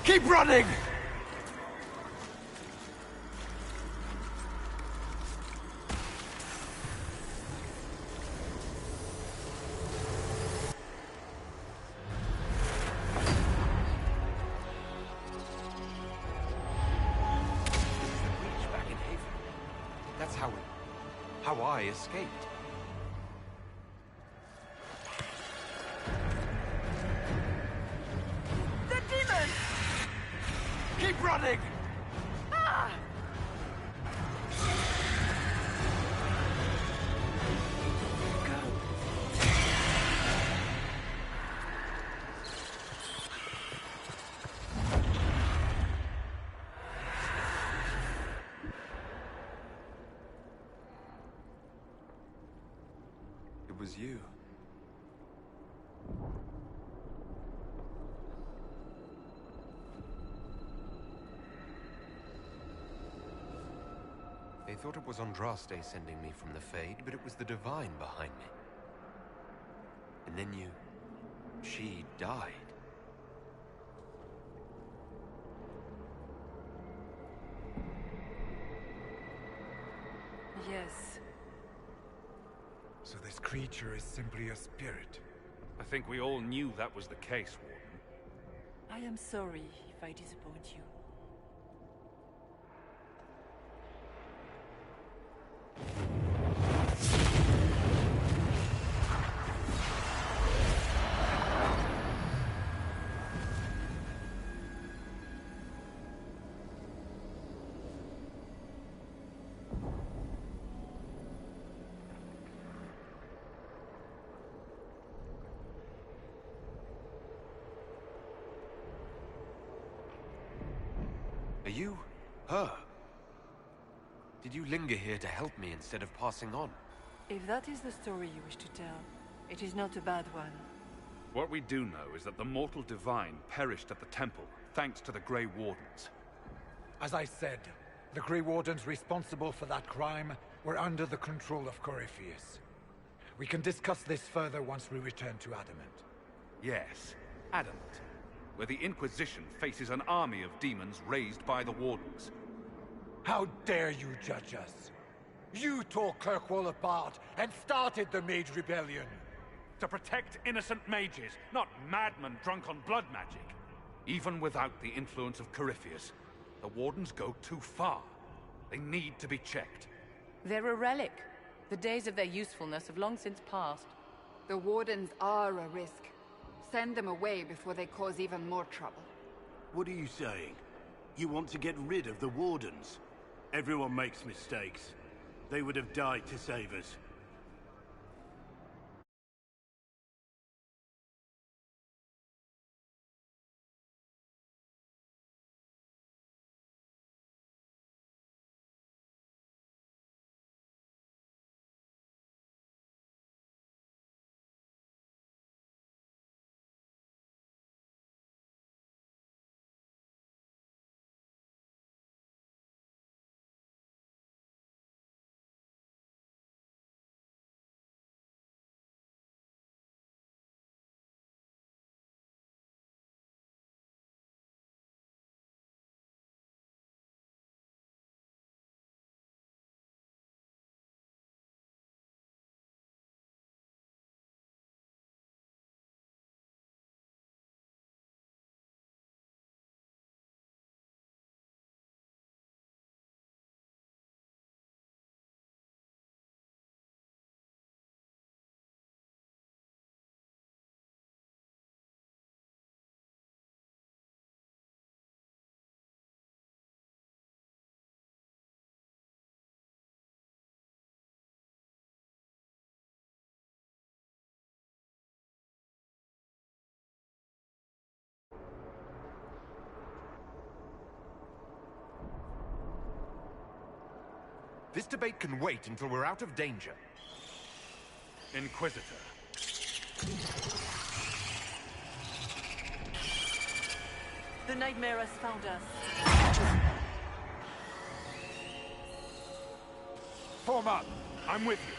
Keep running! That's how I escaped. Keep running! Ah! It was you. They thought it was Andraste sending me from the Fade, but it was the Divine behind me. And then she died. So this creature is simply a spirit. I think we all knew that was the case, Warden. I am sorry if I disappoint you. Are you her? Did you linger here to help me instead of passing on? If that is the story you wish to tell, it is not a bad one. What we do know is that the mortal divine perished at the temple, thanks to the Grey Wardens. As I said, the Grey Wardens responsible for that crime were under the control of Corypheus. We can discuss this further once we return to Adamant. Yes, Adamant, where the Inquisition faces an army of demons raised by the Wardens. How dare you judge us? You tore Kirkwall apart and started the Mage Rebellion! To protect innocent mages, not madmen drunk on blood magic. Even without the influence of Corypheus, the Wardens go too far. They need to be checked. They're a relic. The days of their usefulness have long since passed. The Wardens are a risk. Send them away before they cause even more trouble. What are you saying? You want to get rid of the Wardens? Everyone makes mistakes. They would have died to save us. This debate can wait until we're out of danger. Inquisitor. The nightmare has found us. Form up. I'm with you.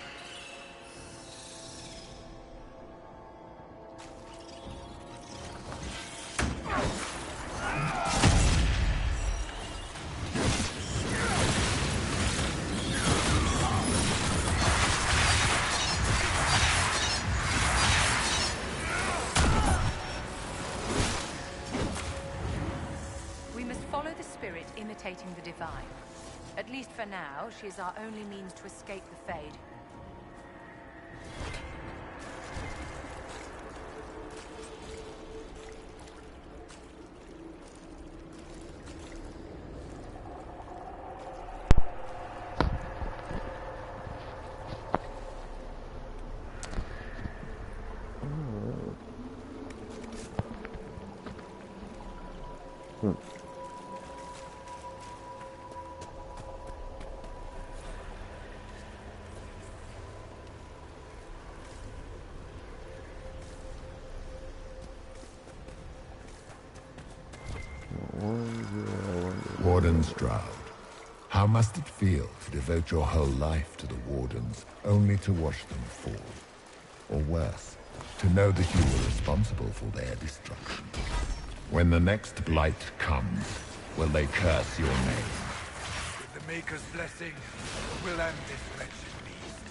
Imitating the divine. At least for now, she is our only means to escape the Fade. Warden's Drowned. How must it feel to devote your whole life to the Wardens, only to watch them fall? Or worse, to know that you were responsible for their destruction. When the next blight comes, will they curse your name? With the Maker's blessing, we'll end this wretched beast.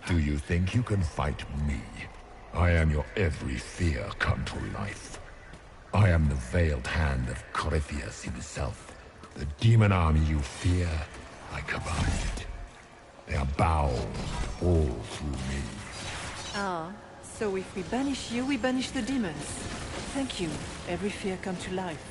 Do you think you can fight me? I am your every fear come to life. I am the veiled hand of Corypheus himself. The demon army you fear, I command it. They are bound all through me. Ah, so if we banish you, we banish the demons. Thank you. Every fear come to life.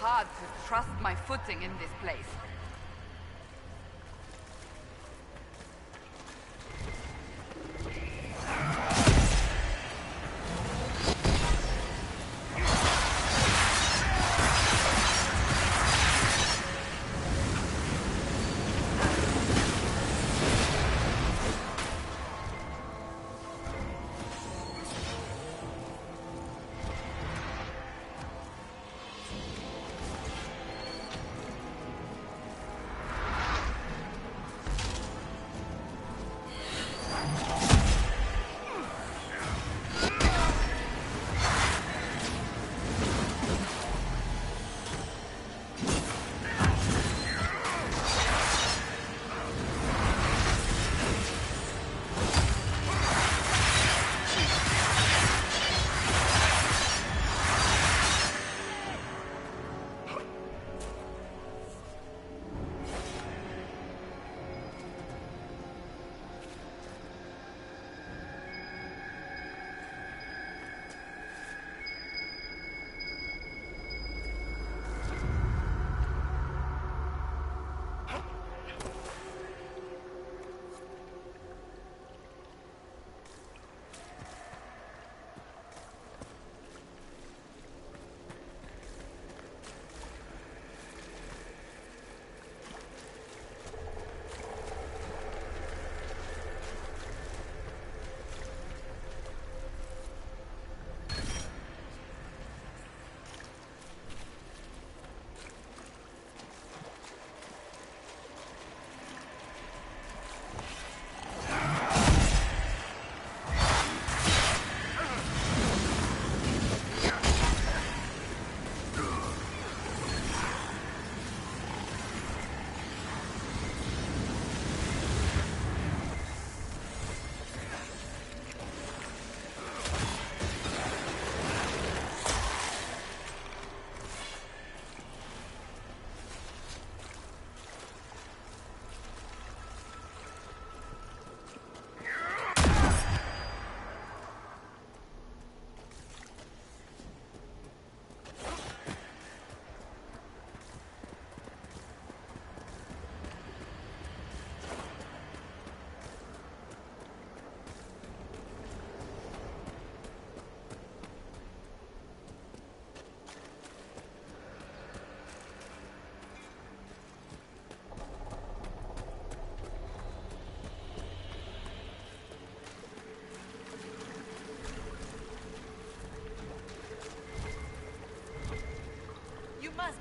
hard to trust my footing in this place.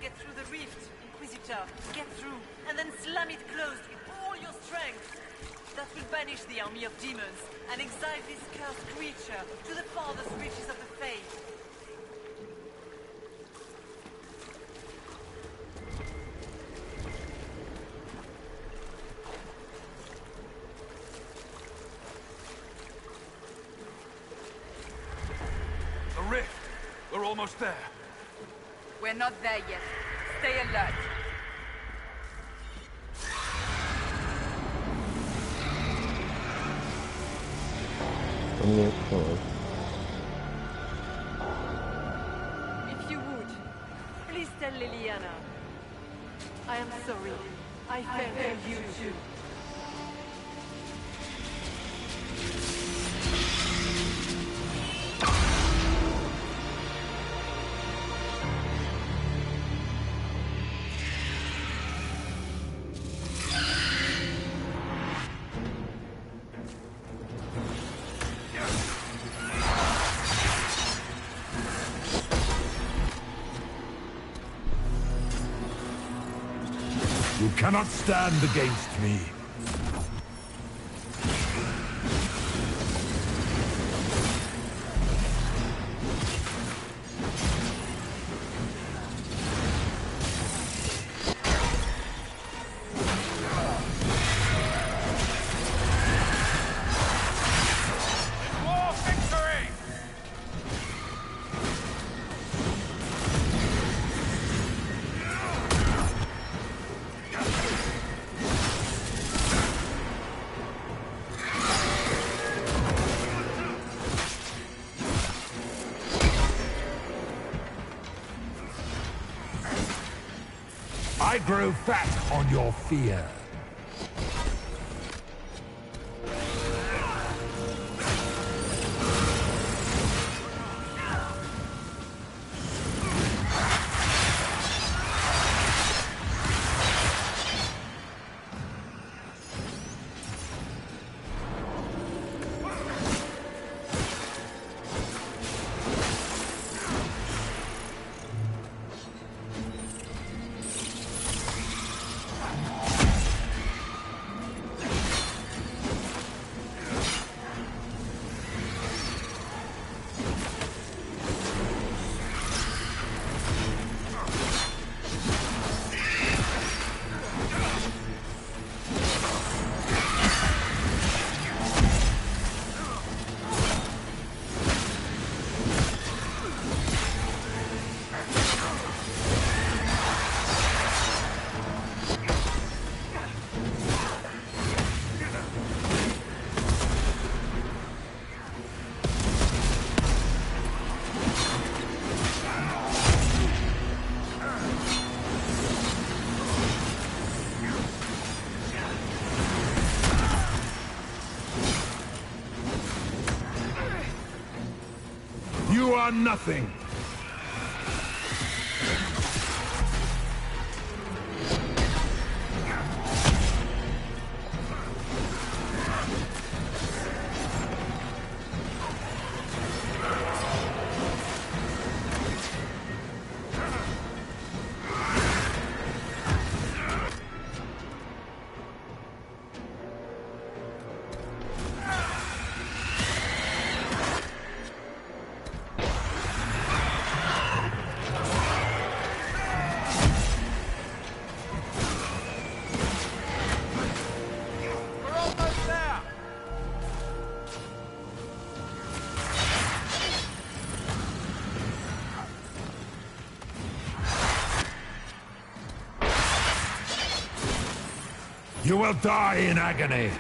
Get through the rift, Inquisitor. Get through, and then slam it closed with all your strength. That will banish the army of demons and exile this cursed creature to the farthest reaches of the Fade. The rift! We're almost there. We're not there yet. Stay alert. If you would, please tell Liliana. I am sorry. I failed you too. You cannot stand against me. I grow fat on your fear. You are nothing. You will die in agony.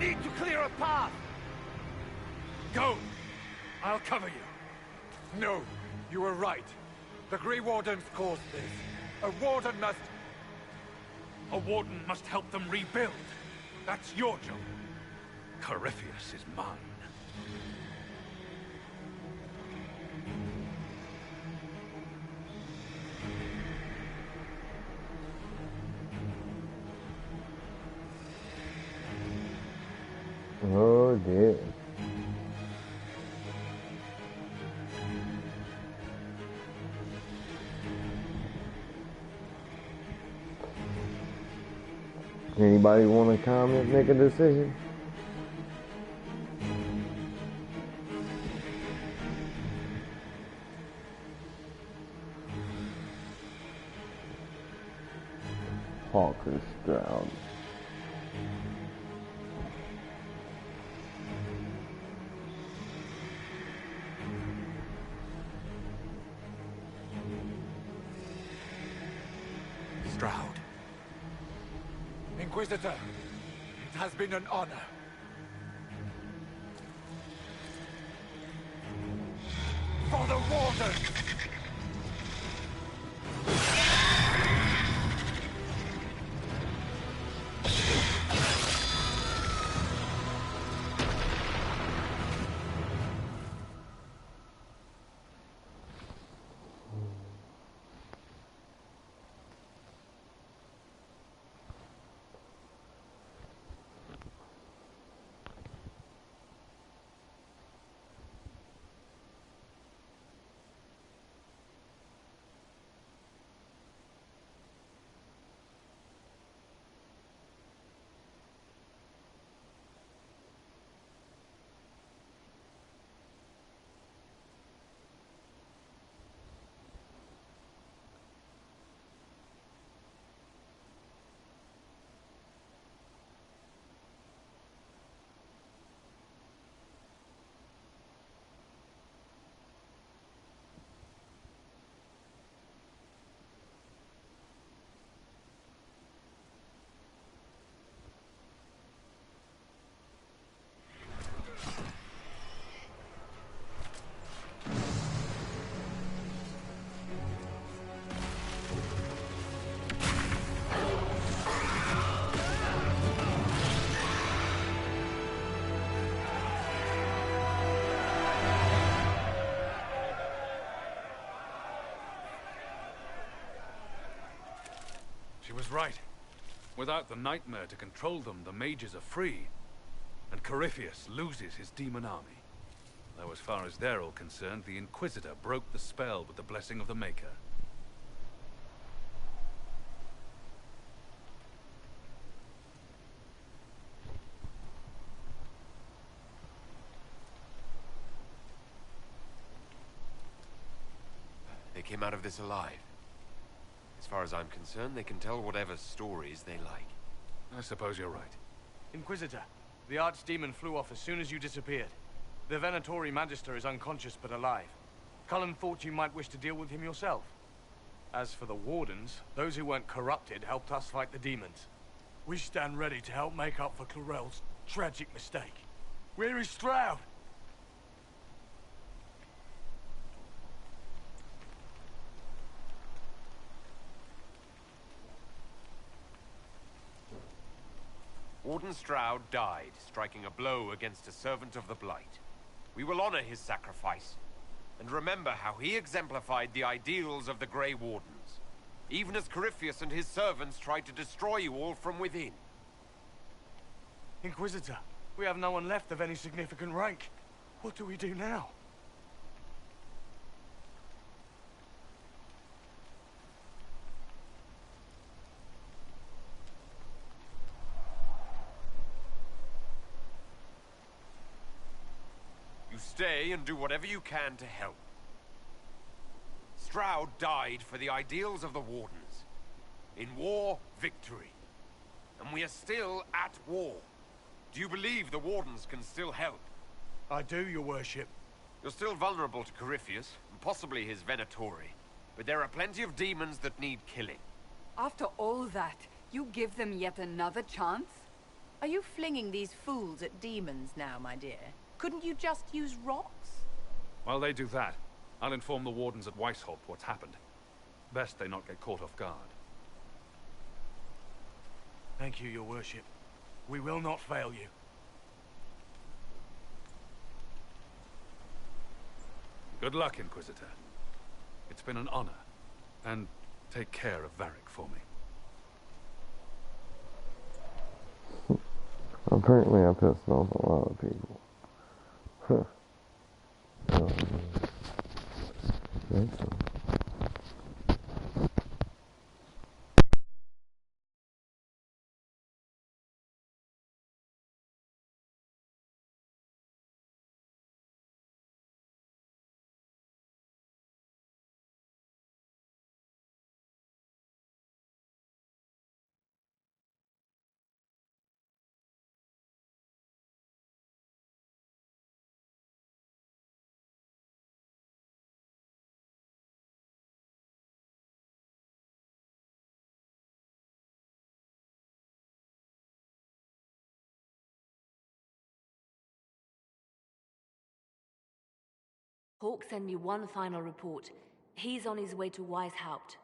Need to clear a path! Go! I'll cover you. No, you were right. The Grey Wardens caused this. A warden must... A warden must help them rebuild. That's your job. Corypheus is mine. Oh dear. Anybody want to comment, make a decision? Hawker Stroud. Stroud. Inquisitor, it has been an honor. For the Warden! right. Without the nightmare to control them, the mages are free. And Corypheus loses his demon army. Though as far as they're all concerned, the Inquisitor broke the spell with the blessing of the Maker. They came out of this alive. As far as I'm concerned, they can tell whatever stories they like. I suppose you're right. Inquisitor, the Archdemon flew off as soon as you disappeared. The Venatori Magister is unconscious but alive. Cullen thought you might wish to deal with him yourself. As for the Wardens, those who weren't corrupted helped us fight the demons. We stand ready to help make up for Clorel's tragic mistake. Where is Stroud? Warden Stroud died, striking a blow against a servant of the Blight. We will honor his sacrifice, and remember how he exemplified the ideals of the Grey Wardens, even as Corypheus and his servants tried to destroy you all from within. Inquisitor, we have no one left of any significant rank. What do we do now? Stay and do whatever you can to help. Stroud died for the ideals of the Wardens. In war, victory. And we are still at war. Do you believe the Wardens can still help? I do, your worship. You're still vulnerable to Corypheus, and possibly his Venatori. But there are plenty of demons that need killing. After all that, you give them yet another chance? Are you flinging these fools at demons now, my dear? Couldn't you just use rocks? While they do that, I'll inform the Wardens at Weishaupt what's happened. Best they not get caught off guard. Thank you, your worship. We will not fail you. Good luck, Inquisitor. It's been an honor. And take care of Varric for me. Apparently I pissed off a lot of people. Huh. That's all. Hawk sent me one final report. He's on his way to Weishaupt.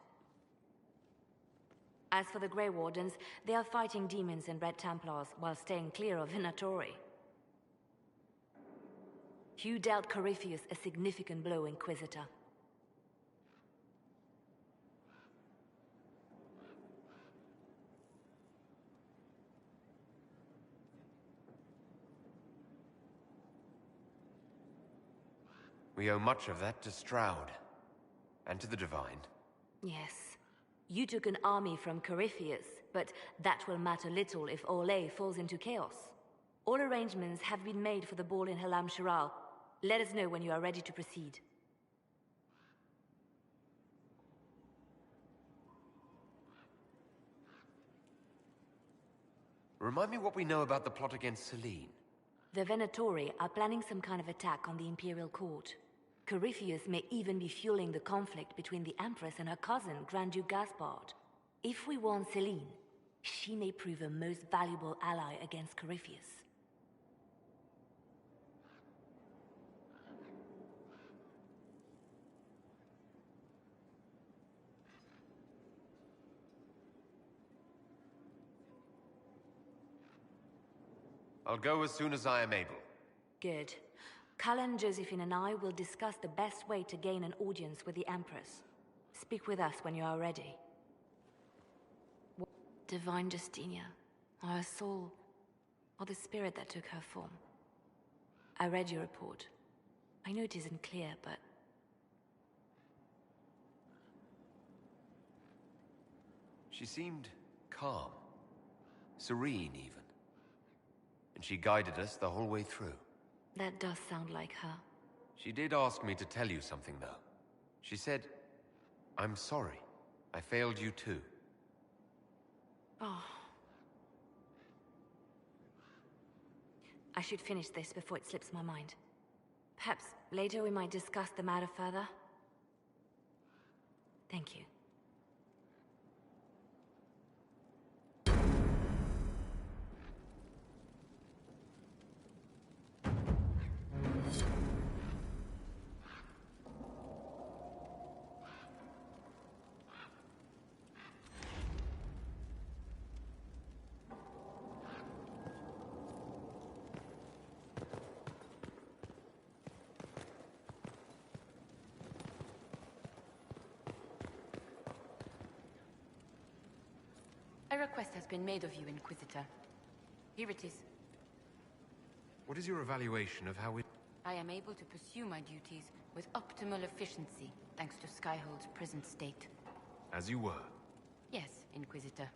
As for the Grey Wardens, they are fighting demons and Red Templars while staying clear of Venatori. You dealt Corypheus a significant blow, Inquisitor. We owe much of that to Stroud. And to the Divine. Yes. You took an army from Corypheus, but that will matter little if Orlais falls into chaos. All arrangements have been made for the ball in Halam Shiral. Let us know when you are ready to proceed. Remind me what we know about the plot against Selene. The Venatori are planning some kind of attack on the Imperial Court. Corypheus may even be fueling the conflict between the Empress and her cousin, Grand Duke Gaspard. If we warn Selene, she may prove a most valuable ally against Corypheus. I'll go as soon as I am able. Good. Cullen, Josephine and I will discuss the best way to gain an audience with the Empress. Speak with us when you are ready. Divine Justinia, or her soul, or the spirit that took her form. I read your report. I know it isn't clear, but... She seemed calm, serene even. And she guided us the whole way through. That does sound like her. She did ask me to tell you something, though. She said, "I'm sorry. I failed you too." Oh. I should finish this before it slips my mind. Perhaps later we might discuss the matter further. Thank you. A request has been made of you, Inquisitor. Here it is. What is your evaluation of how we... I am able to pursue my duties with optimal efficiency, thanks to Skyhold's present state. As you were? Yes, Inquisitor.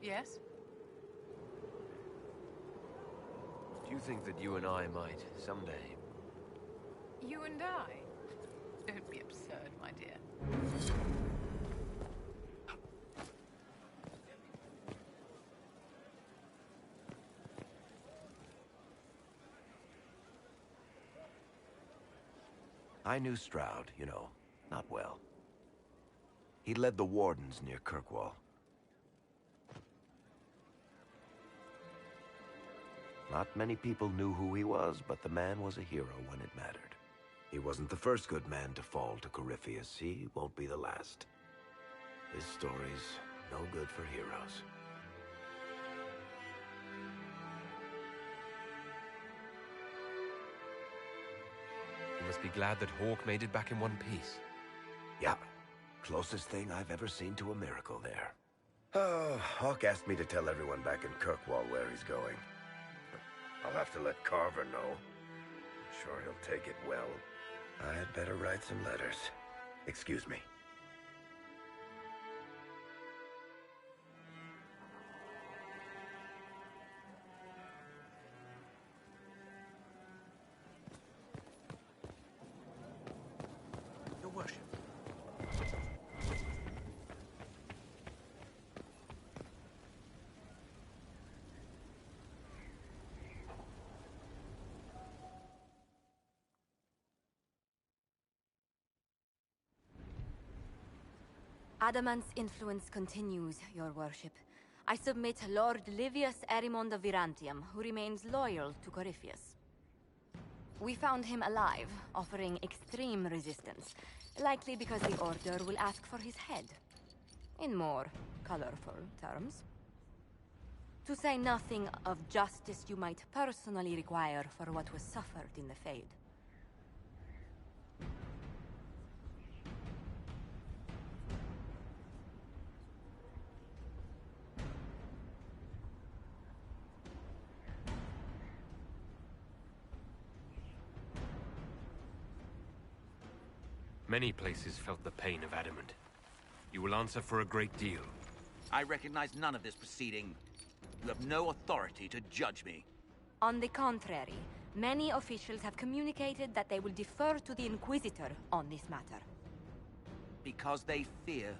Yes? Do you think that you and I might, someday... You and I? Don't be absurd, my dear. I knew Stroud, you know, not well. He led the Wardens near Kirkwall. Not many people knew who he was, but the man was a hero when it mattered. He wasn't the first good man to fall to Corypheus. He won't be the last. This story's no good for heroes. You must be glad that Hawk made it back in one piece. Yeah, closest thing I've ever seen to a miracle there. Oh, Hawk asked me to tell everyone back in Kirkwall where he's going. I'll have to let Carver know. I'm sure he'll take it well. I had better write some letters. Excuse me. Your worship. Adamant's influence continues, your worship. I submit Lord Livius Erimond of Virantium, who remains loyal to Corypheus. We found him alive, offering extreme resistance, likely because the Order will ask for his head. In more colorful terms. To say nothing of justice you might personally require for what was suffered in the Fade. Many places felt the pain of Adamant. You will answer for a great deal. I recognize none of this proceeding. You have no authority to judge me. On the contrary, many officials have communicated that they will defer to the Inquisitor on this matter. Because they fear.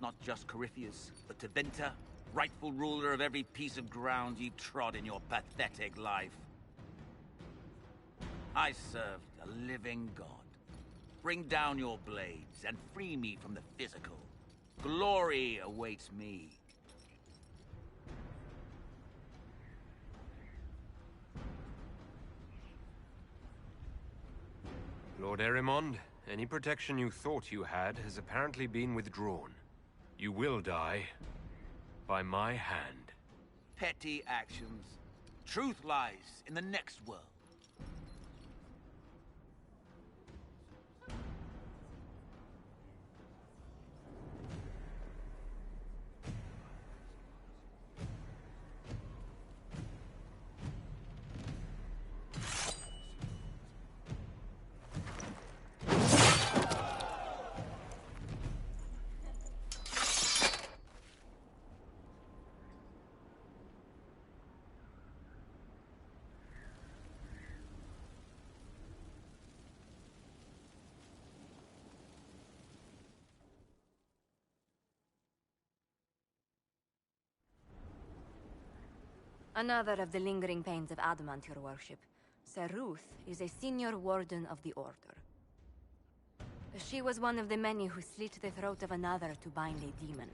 Not just Corypheus, but Tevinter, rightful ruler of every piece of ground you've trod in your pathetic life. I serve a living god. Bring down your blades and free me from the physical. Glory awaits me. Lord Erimond, any protection you thought you had has apparently been withdrawn. You will die by my hand. Petty actions. Truth lies in the next world. Another of the lingering pains of adamant, your worship. Sir Ruth is a senior warden of the Order. She was one of the many who slit the throat of another to bind a demon.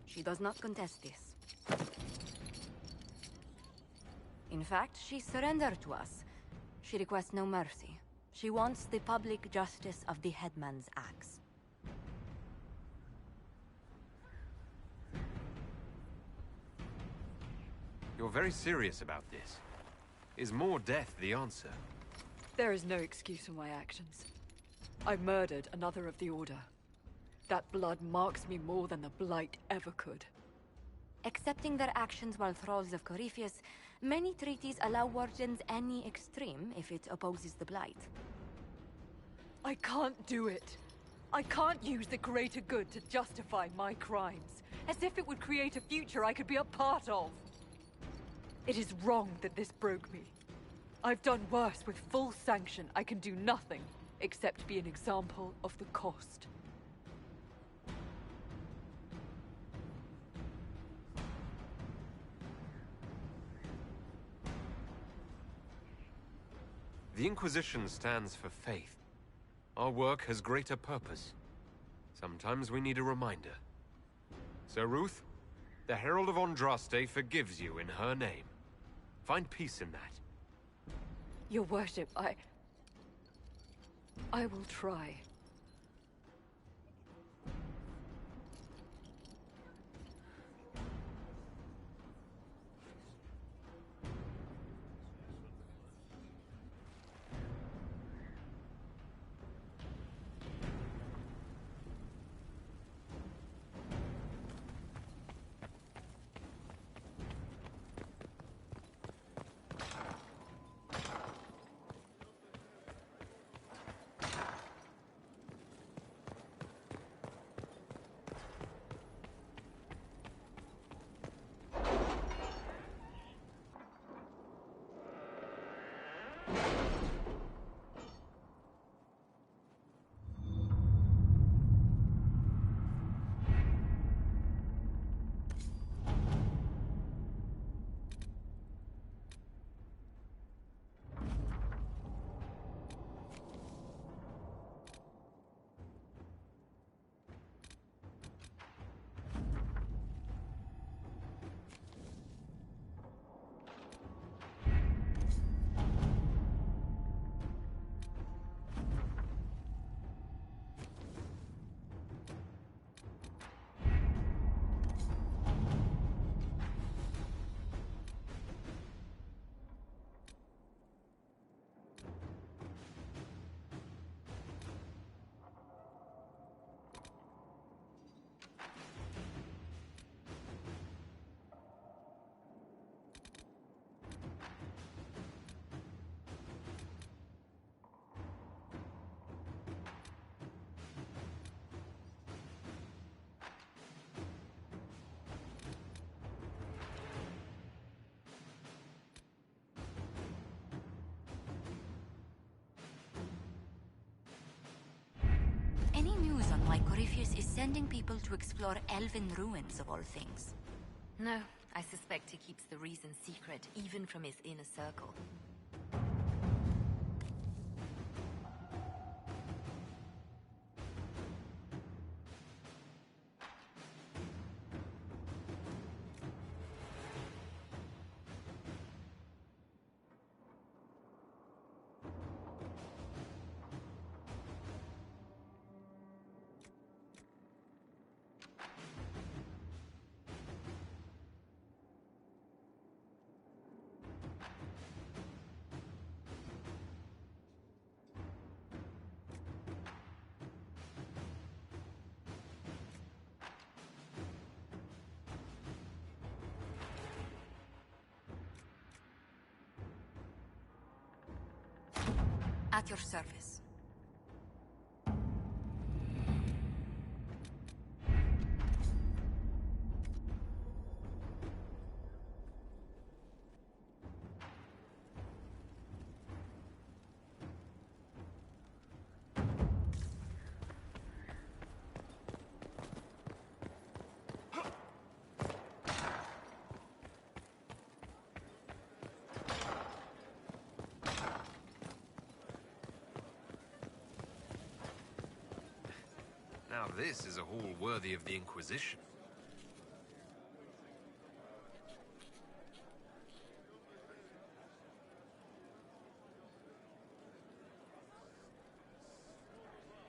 She does not contest this. In fact, she surrendered to us. She requests no mercy. She wants the public justice of the headman's axe. You're very serious about this. Is more death the answer? There is no excuse for my actions. I murdered another of the Order. That blood marks me more than the Blight ever could. Accepting their actions while thralls of Corypheus, many treaties allow wardens any extreme if it opposes the Blight. I can't do it. I can't use the greater good to justify my crimes, as if it would create a future I could be a part of. It is wrong that this broke me. I've done worse with full sanction. I can do nothing except be an example of the cost. The Inquisition stands for faith. Our work has greater purpose. Sometimes we need a reminder. Sir Ruth, the Herald of Andraste forgives you in her name. Find peace in that. Your worship, I will try. Any news on why Corypheus is sending people to explore elven ruins of all things? No, I suspect he keeps the reason secret, even from his inner circle. At your service. Now this is a hall worthy of the Inquisition.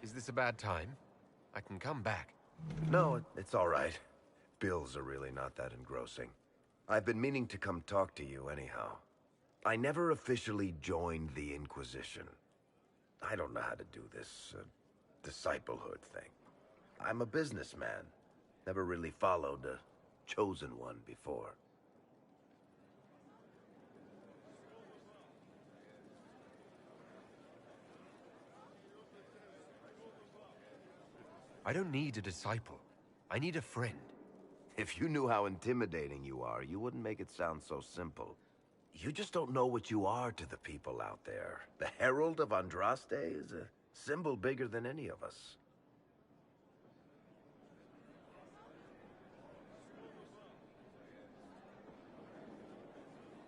Is this a bad time? I can come back. No, it's all right. Bills are really not that engrossing. I've been meaning to come talk to you anyhow. I never officially joined the Inquisition. I don't know how to do this, disciplehood thing. I'm a businessman. Never really followed a chosen one before. I don't need a disciple. I need a friend. If you knew how intimidating you are, you wouldn't make it sound so simple. You just don't know what you are to the people out there. The Herald of Andraste is a symbol bigger than any of us.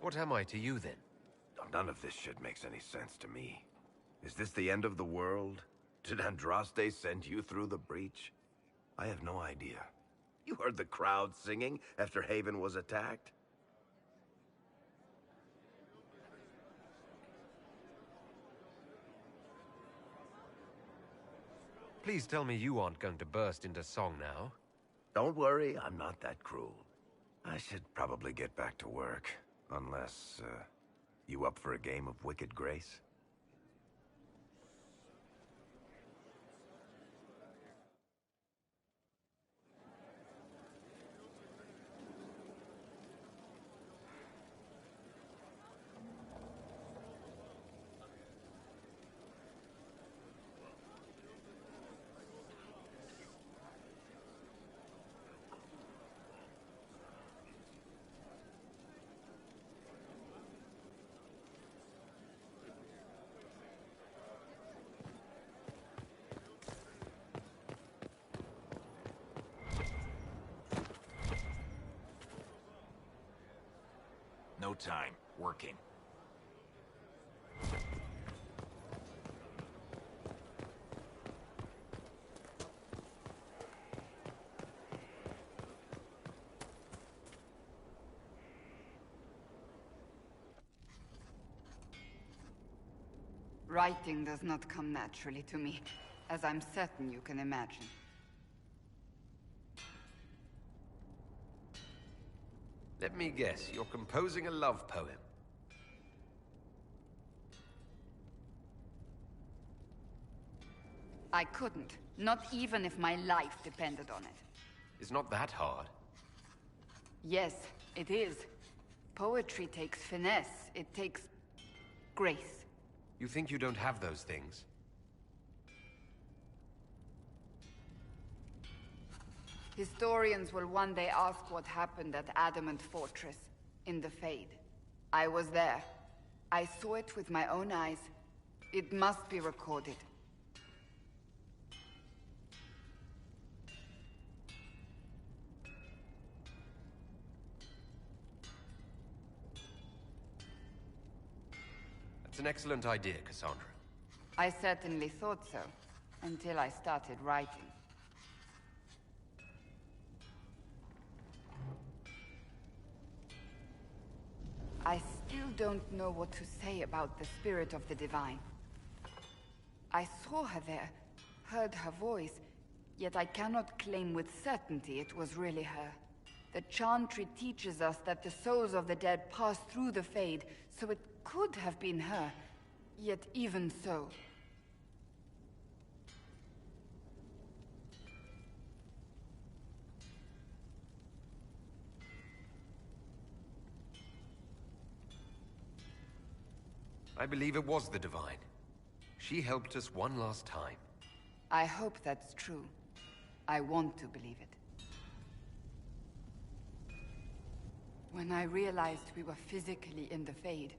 What am I to you, then? None of this shit makes any sense to me. Is this the end of the world? Did Andraste send you through the breach? I have no idea. You heard the crowd singing after Haven was attacked? Please tell me you aren't going to burst into song now. Don't worry, I'm not that cruel. I should probably get back to work. Unless, you up for a game of Wicked Grace? No time. Working. Writing does not come naturally to me, as I'm certain you can imagine. Let me guess, you're composing a love poem. I couldn't. Not even if my life depended on it. It's not that hard. Yes, it is. Poetry takes finesse. It takes grace. You think you don't have those things? Historians will one day ask what happened at Adamant Fortress, in the Fade. I was there. I saw it with my own eyes. It must be recorded. That's an excellent idea, Cassandra. I certainly thought so, until I started writing. I still don't know what to say about the spirit of the Divine. I saw her there, heard her voice, yet I cannot claim with certainty it was really her. The Chantry teaches us that the souls of the dead pass through the Fade, so it could have been her. Yet even so... I believe it was the Divine. She helped us one last time. I hope that's true. I want to believe it. When I realized we were physically in the Fade,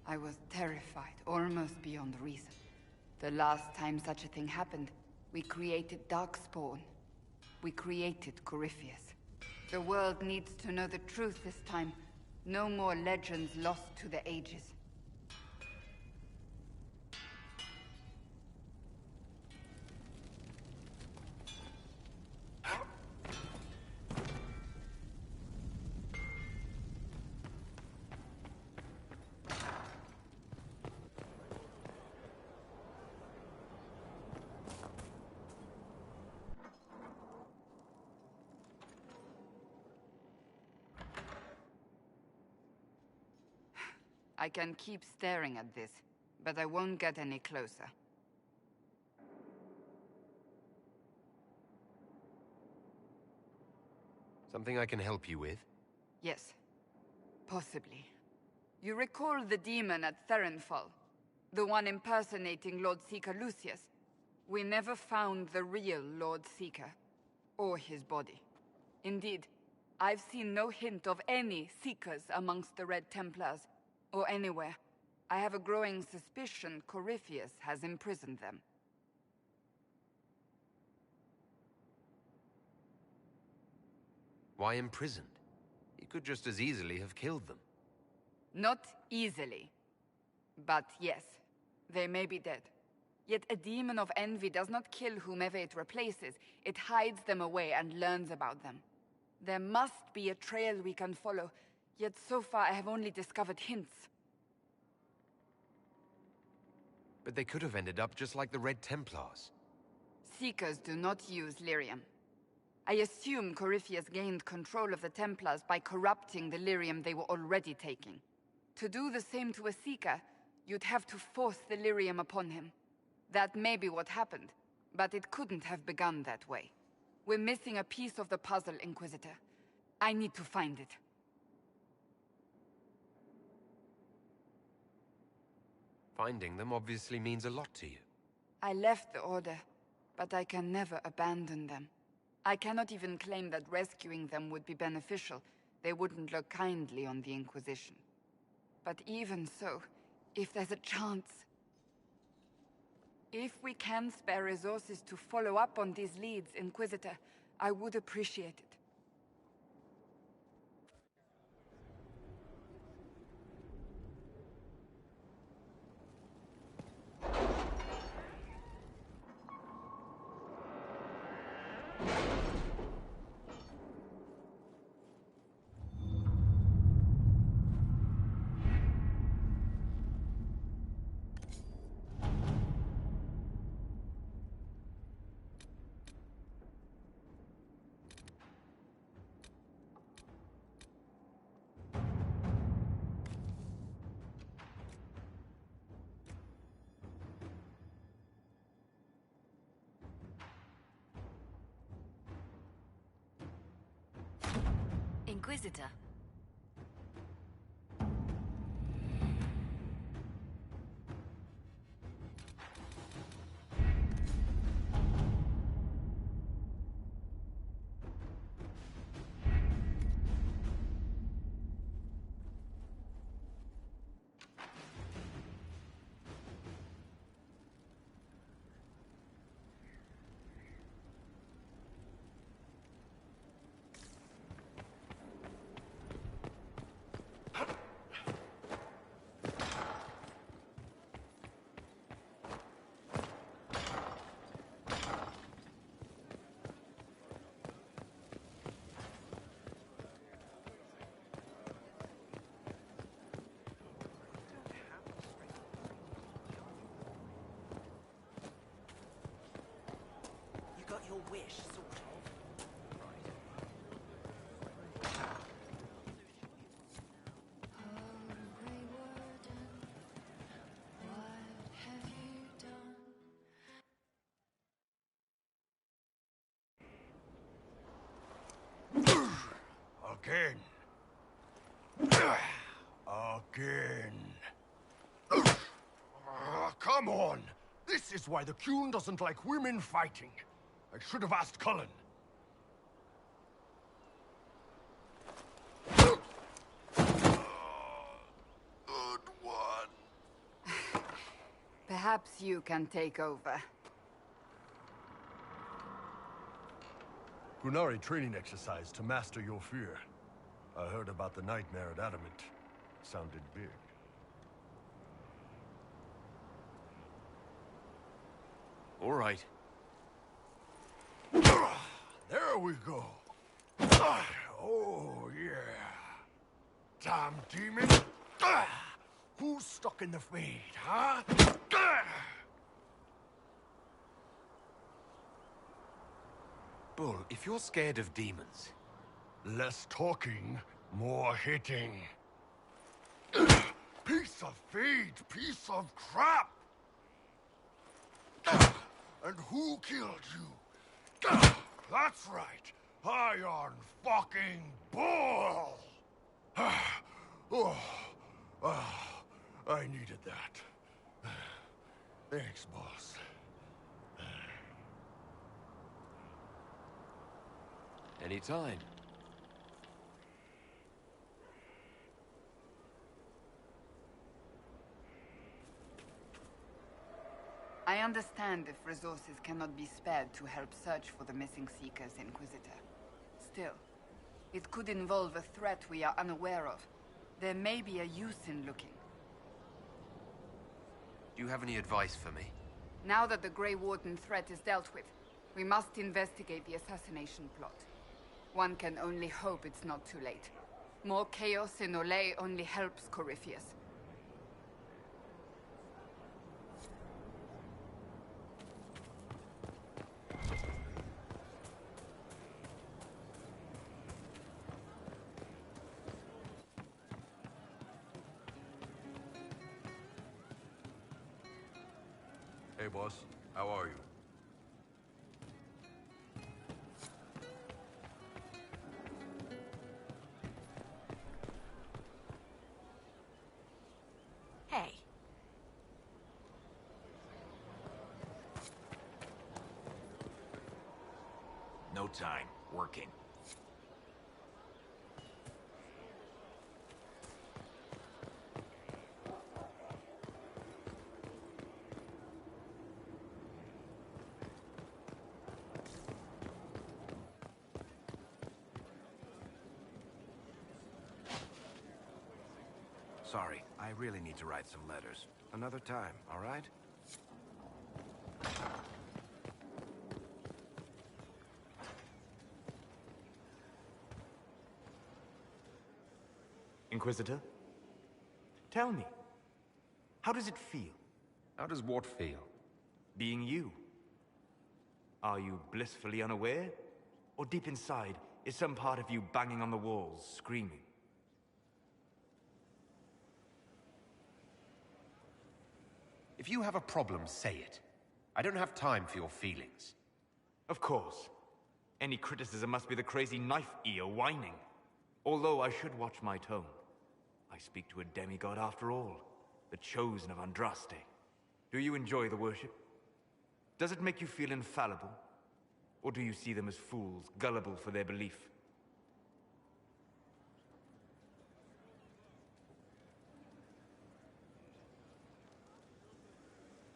I was terrified, almost beyond reason. The last time such a thing happened, we created Darkspawn. We created Corypheus. The world needs to know the truth this time. No more legends lost to the ages. I can keep staring at this, but I won't get any closer. Something I can help you with? Yes. Possibly. You recall the demon at Therenfall? The one impersonating Lord Seeker Lucius? We never found the real Lord Seeker, or his body. Indeed, I've seen no hint of any Seekers amongst the Red Templars, or anywhere. I have a growing suspicion Corypheus has imprisoned them. Why imprisoned? He could just as easily have killed them. Not easily. But yes, they may be dead. Yet a demon of envy does not kill whomever it replaces. It hides them away and learns about them. There must be a trail we can follow, yet so far I have only discovered hints. But they could have ended up just like the Red Templars. Seekers do not use lyrium. I assume Corypheus gained control of the Templars by corrupting the lyrium they were already taking. To do the same to a Seeker, you'd have to force the lyrium upon him. That may be what happened, but it couldn't have begun that way. We're missing a piece of the puzzle, Inquisitor. I need to find it. Finding them obviously means a lot to you. I left the Order, but I can never abandon them. I cannot even claim that rescuing them would be beneficial. They wouldn't look kindly on the Inquisition. But even so, if there's a chance... If we can spare resources to follow up on these leads, Inquisitor, I would appreciate it. Inquisitor. Your wish, sort of. Again. Again. Come on. This is why the Qun doesn't like women fighting. I should have asked Cullen. Good one. Perhaps you can take over. Qunari training exercise to master your fear. I heard about the nightmare at Adamant. Sounded big. All right. There we go. Oh, yeah. Damn demon. Who's stuck in the fade, huh? Bull, if you're scared of demons... Less talking, more hitting. Piece of feed, piece of crap! And who killed you? That's right, Iron fucking Bull! I needed that. Thanks, boss. Anytime. I understand if resources cannot be spared to help search for the missing Seekers, Inquisitor. Still, it could involve a threat we are unaware of. There may be a use in looking. Do you have any advice for me? Now that the Grey Warden threat is dealt with, we must investigate the assassination plot. One can only hope it's not too late. More chaos in Olay only helps Corypheus. Hey, boss. How are you? Hey. No time. Working. Sorry, I really need to write some letters. Another time, all right? Inquisitor? Tell me, how does it feel? How does what feel? Being you. Are you blissfully unaware? Or deep inside, is some part of you banging on the walls, screaming? If you have a problem, say it. I don't have time for your feelings. Of course. Any criticism must be the crazy knife ear whining. Although I should watch my tone. I speak to a demigod after all, the chosen of Andraste. Do you enjoy the worship? Does it make you feel infallible? Or do you see them as fools, gullible for their belief?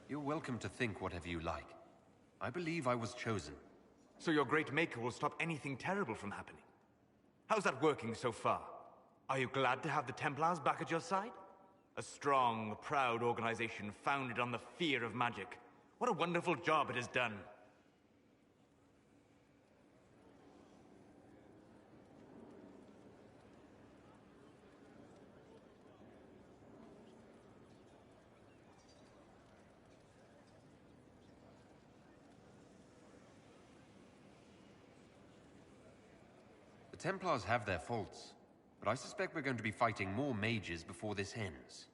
You're welcome to think whatever you like. I believe I was chosen. So your great maker will stop anything terrible from happening? How's that working so far? Are you glad to have the Templars back at your side? A strong, proud organization founded on the fear of magic. What a wonderful job it has done. The Templars have their faults, but I suspect we're going to be fighting more mages before this ends.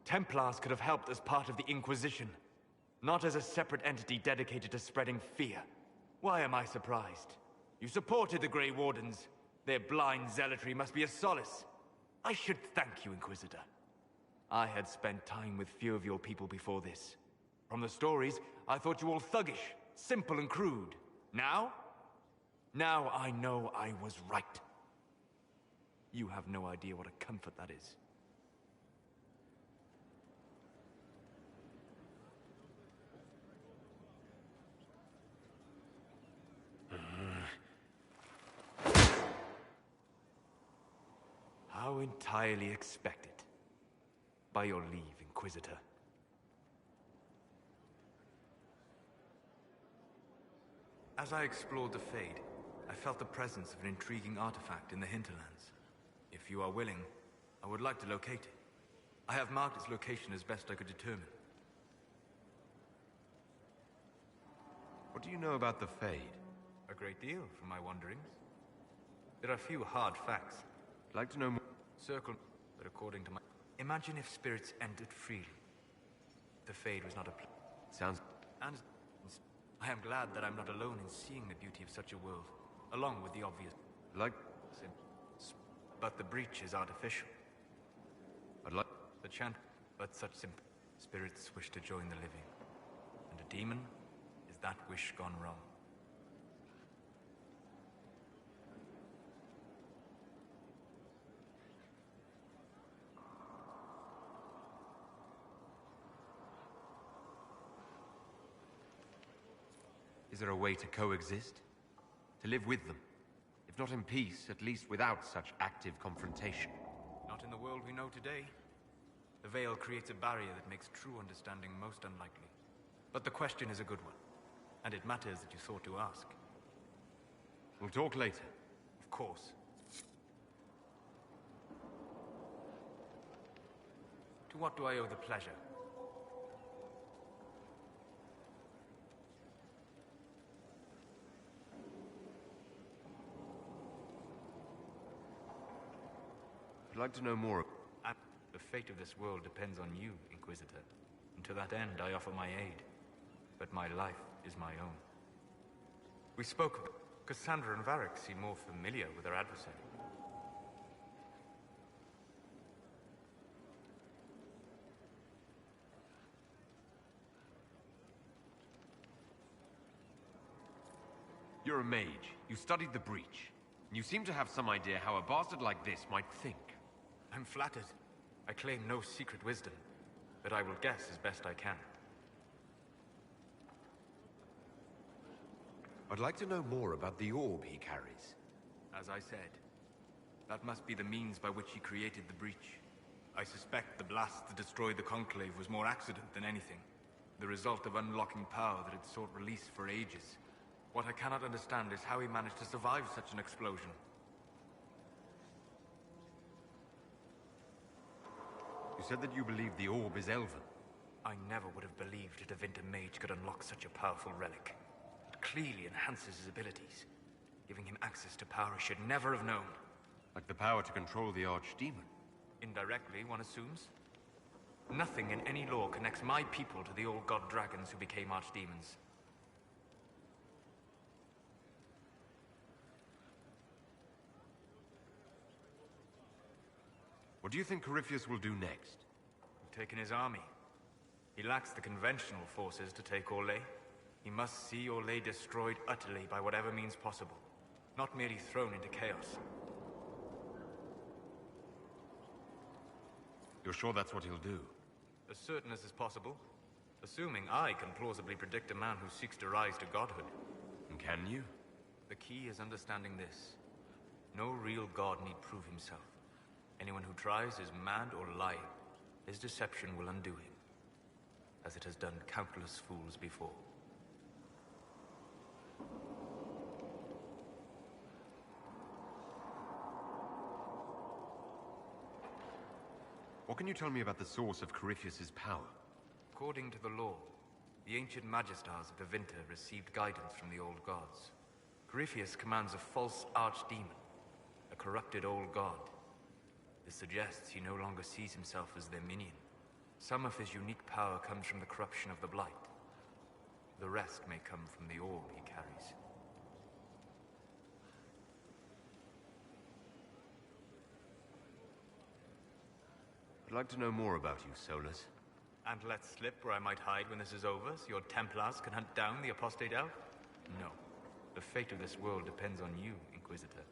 Templars could have helped as part of the Inquisition, not as a separate entity dedicated to spreading fear. Why am I surprised? You supported the Grey Wardens. Their blind zealotry must be a solace. I should thank you, Inquisitor. I had spent time with few of your people before this. From the stories, I thought you all thuggish, simple and crude. Now? Now I know I was right. You have no idea what a comfort that is. How entirely expected. By your leave, Inquisitor. As I explored the Fade, I felt the presence of an intriguing artifact in the hinterlands. If you are willing, I would like to locate it. I have marked its location as best I could determine. What do you know about the Fade? A great deal, from my wanderings. There are few hard facts. I'd like to know more. Circle, but according to my... Imagine if spirits entered freely. The Fade was not a... Sounds... And I am glad that I'm not alone in seeing the beauty of such a world, along with the obvious... Like... But the breach is artificial. I'd like... The chant... But such simple... Spirits wish to join the living. And a demon is that wish gone wrong. Is there a way to coexist? To live with them? If not in peace, at least without such active confrontation? Not in the world we know today. The veil creates a barrier that makes true understanding most unlikely. But the question is a good one. And it matters that you thought to ask. We'll talk later. Of course. To what do I owe the pleasure? I'd like to know more. The fate of this world depends on you, Inquisitor. And to that end, I offer my aid. But my life is my own. We spoke of... Cassandra and Varric seem more familiar with their adversary. You're a mage. You studied the breach. And you seem to have some idea how a bastard like this might think. I'm flattered. I claim no secret wisdom, but I will guess as best I can. I'd like to know more about the orb he carries. As I said, that must be the means by which he created the breach. I suspect the blast that destroyed the Conclave was more accident than anything. The result of unlocking power that had sought release for ages. What I cannot understand is how he managed to survive such an explosion. You said that you believe the orb is elven. I never would have believed a Tevinter mage could unlock such a powerful relic. It clearly enhances his abilities, giving him access to power he should never have known. Like the power to control the Archdemon? Indirectly, one assumes. Nothing in any lore connects my people to the old god dragons who became Archdemons. What do you think Corypheus will do next? We've taken his army. He lacks the conventional forces to take Orlais. He must see Orlais destroyed utterly by whatever means possible, not merely thrown into chaos. You're sure that's what he'll do? As certain as is possible, assuming I can plausibly predict a man who seeks to rise to godhood. And can you? The key is understanding this. No real god need prove himself. Anyone who tries is mad or lying. His deception will undo him, as it has done countless fools before. What can you tell me about the source of Corypheus's power? According to the law, the ancient Magistars of Tevinter received guidance from the old gods. Corypheus commands a false archdemon, a corrupted old god. This suggests he no longer sees himself as their minion. Some of his unique power comes from the corruption of the Blight. The rest may come from the orb he carries. I'd like to know more about you, Solus. And let slip where I might hide when this is over, so your Templars can hunt down the apostate elf? No. The fate of this world depends on you, Inquisitor.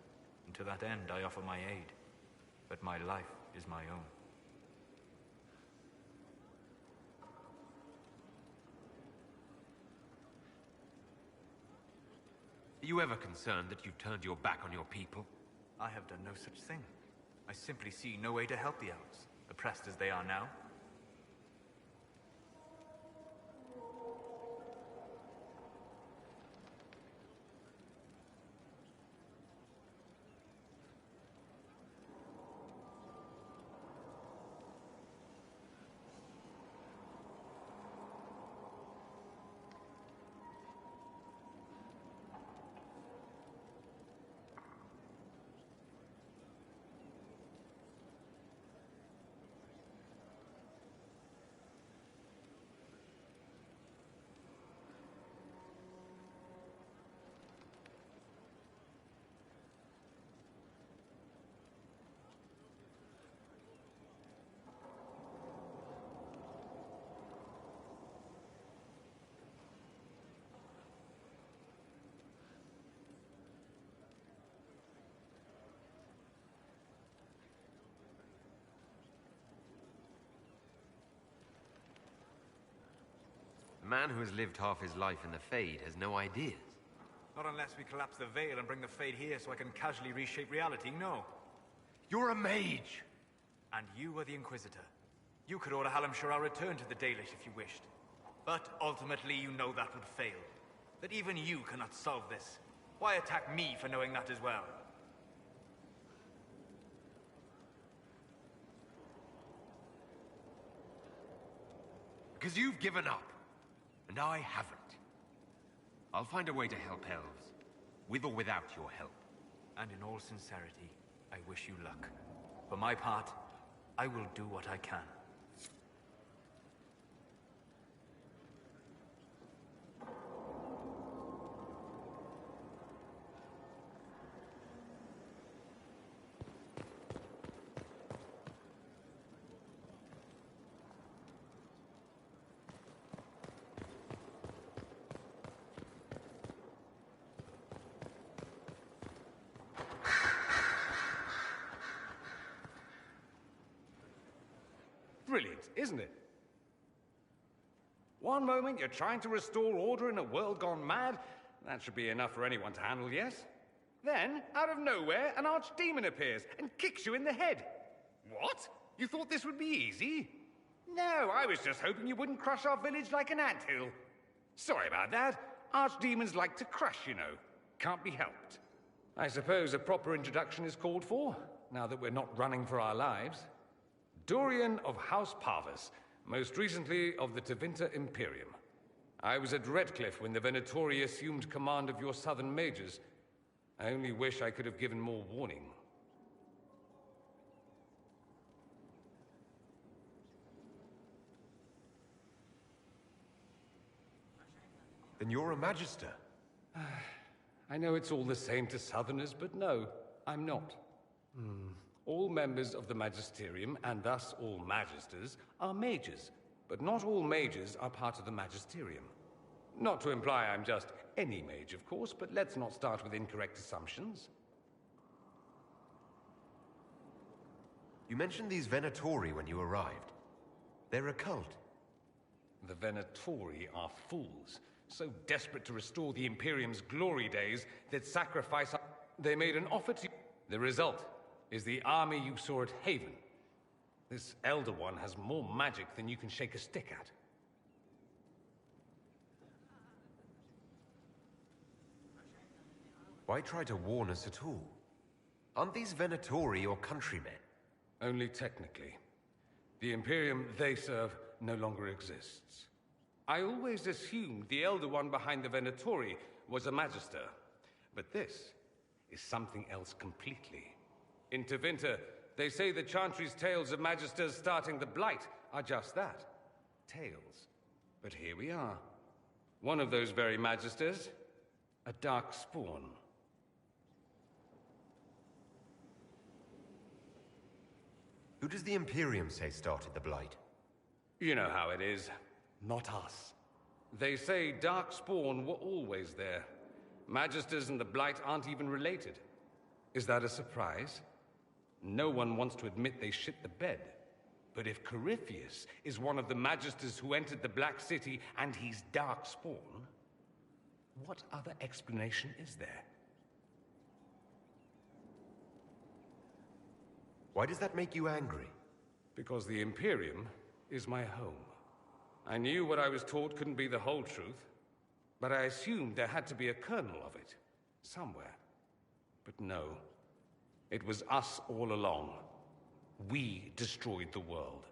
And to that end, I offer my aid. But my life is my own. Are you ever concerned that you've turned your back on your people? I have done no such thing. I simply see no way to help the elves, oppressed as they are now. The man who has lived half his life in the Fade has no ideas. Not unless we collapse the veil and bring the Fade here so I can casually reshape reality, no. You're a mage! And you are the Inquisitor. You could order Hallam Shara return to the Dalish if you wished. But ultimately you know that would fail. That even you cannot solve this. Why attack me for knowing that as well? Because you've given up. And I haven't. I'll find a way to help elves. With or without your help. And in all sincerity, I wish you luck. For my part, I will do what I can. Brilliant, isn't it? One moment you're trying to restore order in a world gone mad. That should be enough for anyone to handle, yes? Then, out of nowhere, an archdemon appears and kicks you in the head. What? You thought this would be easy? No, I was just hoping you wouldn't crush our village like an anthill. Sorry about that. Archdemons like to crush, you know. Can't be helped. I suppose a proper introduction is called for, now that we're not running for our lives. Dorian of House Parvis, most recently of the Tevinter Imperium. I was at Redcliffe when the Venatori assumed command of your southern mages. I only wish I could have given more warning. Then you're a Magister. I know it's all the same to Southerners, but no, I'm not. All members of the Magisterium, and thus all Magisters, are mages. But not all mages are part of the Magisterium. Not to imply I'm just any mage, of course, but let's not start with incorrect assumptions. You mentioned these Venatori when you arrived. They're a cult. The Venatori are fools, so desperate to restore the Imperium's glory days that sacrifice... They made an offer to... The result is the army you saw at Haven. This Elder One has more magic than you can shake a stick at. Why try to warn us at all? Aren't these Venatori your countrymen? Only technically. The Imperium they serve no longer exists. I always assumed the Elder One behind the Venatori was a Magister. But this is something else completely. In Tevinter, they say the Chantry's tales of Magisters starting the Blight are just that. Tales. But here we are. One of those very Magisters, a dark spawn. Who does the Imperium say started the Blight? You know how it is. Not us. They say Darkspawn were always there. Magisters and the Blight aren't even related. Is that a surprise? No one wants to admit they shit the bed. But if Corypheus is one of the Magisters who entered the Black City and he's Darkspawn, what other explanation is there? Why does that make you angry? Because the Imperium is my home. I knew what I was taught couldn't be the whole truth, but I assumed there had to be a kernel of it, somewhere. But no, it was us all along. We destroyed the world.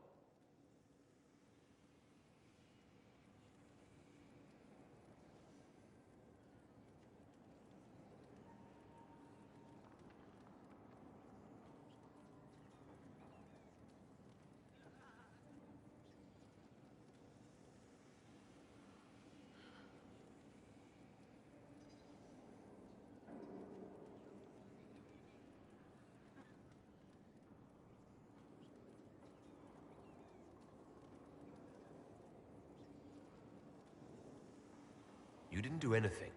You didn't do anything.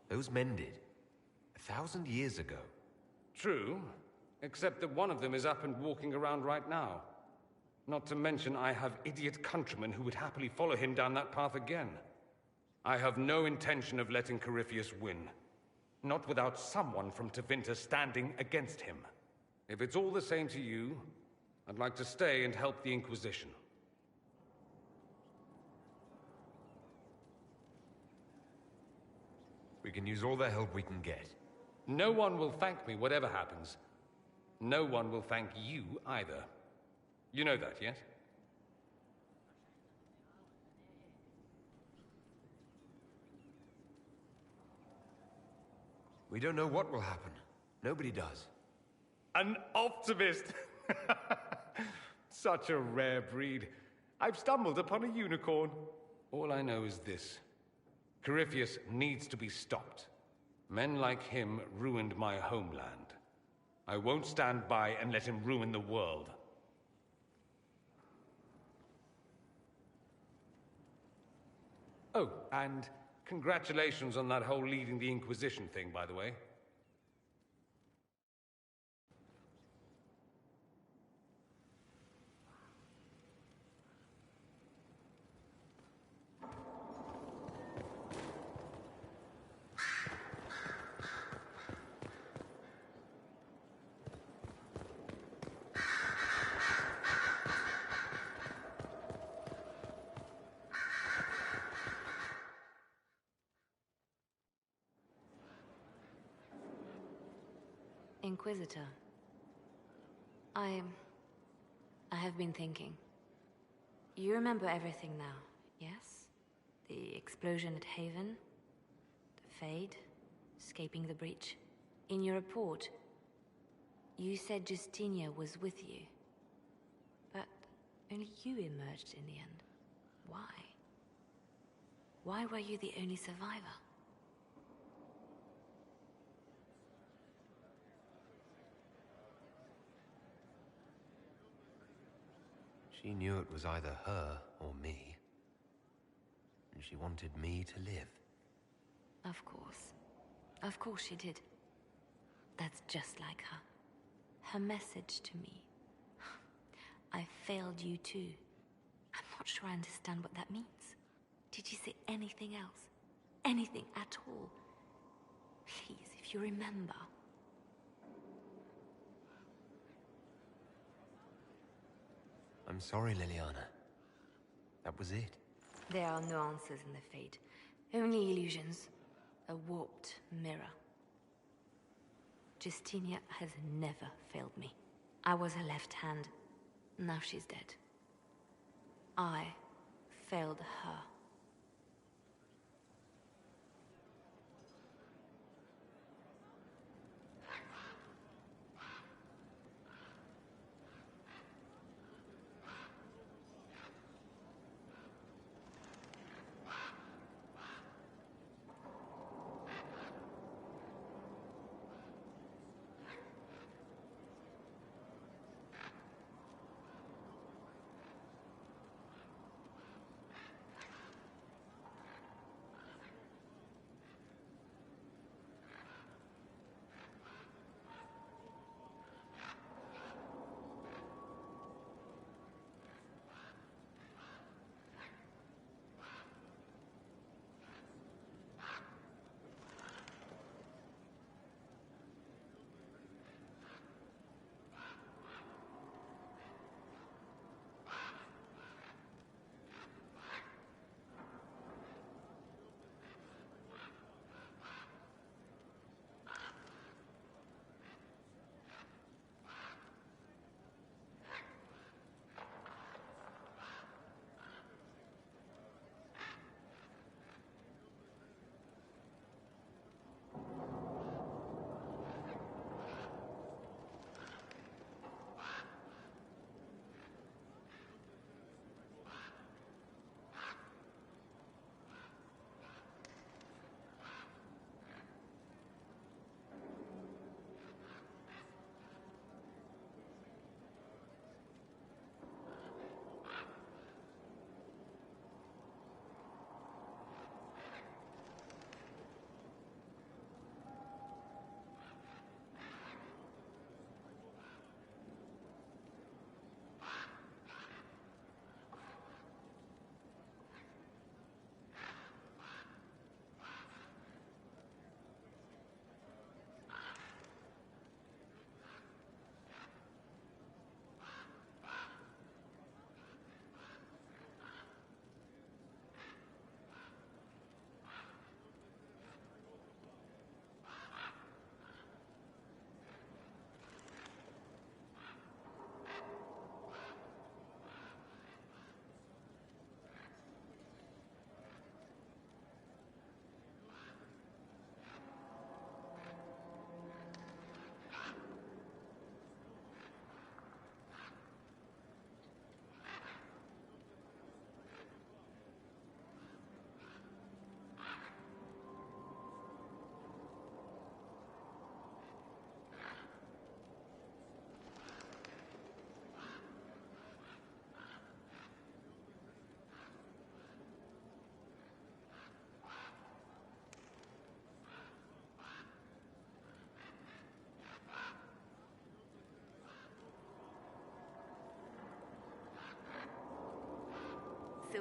Those men did. 1,000 years ago. True, except that one of them is up and walking around right now. Not to mention I have idiot countrymen who would happily follow him down that path again. I have no intention of letting Corypheus win. Not without someone from Tevinter standing against him. If it's all the same to you, I'd like to stay and help the Inquisition. We can use all the help we can get. No one will thank me, whatever happens. No one will thank you either. You know that, yes? We don't know what will happen. Nobody does. An optimist! Such a rare breed. I've stumbled upon a unicorn. All I know is this. Corypheus needs to be stopped. Men like him ruined my homeland. I won't stand by and let him ruin the world. Oh, and congratulations on that whole leading the Inquisition thing, by the way. Inquisitor. I have been thinking. You remember everything now, yes? The explosion at Haven, the Fade, escaping the breach. In your report, you said Justinia was with you. But only you emerged in the end. Why? Why were you the only survivor? She knew it was either her or me. And she wanted me to live. Of course. Of course she did. That's just like her. Her message to me. I failed you too. I'm not sure I understand what that means. Did you say anything else? Anything at all? Please, if you remember. I'm sorry, Liliana. That was it. There are no answers in the Fate. Only illusions. A warped mirror. Justinia has never failed me. I was her left hand. Now she's dead. I failed her.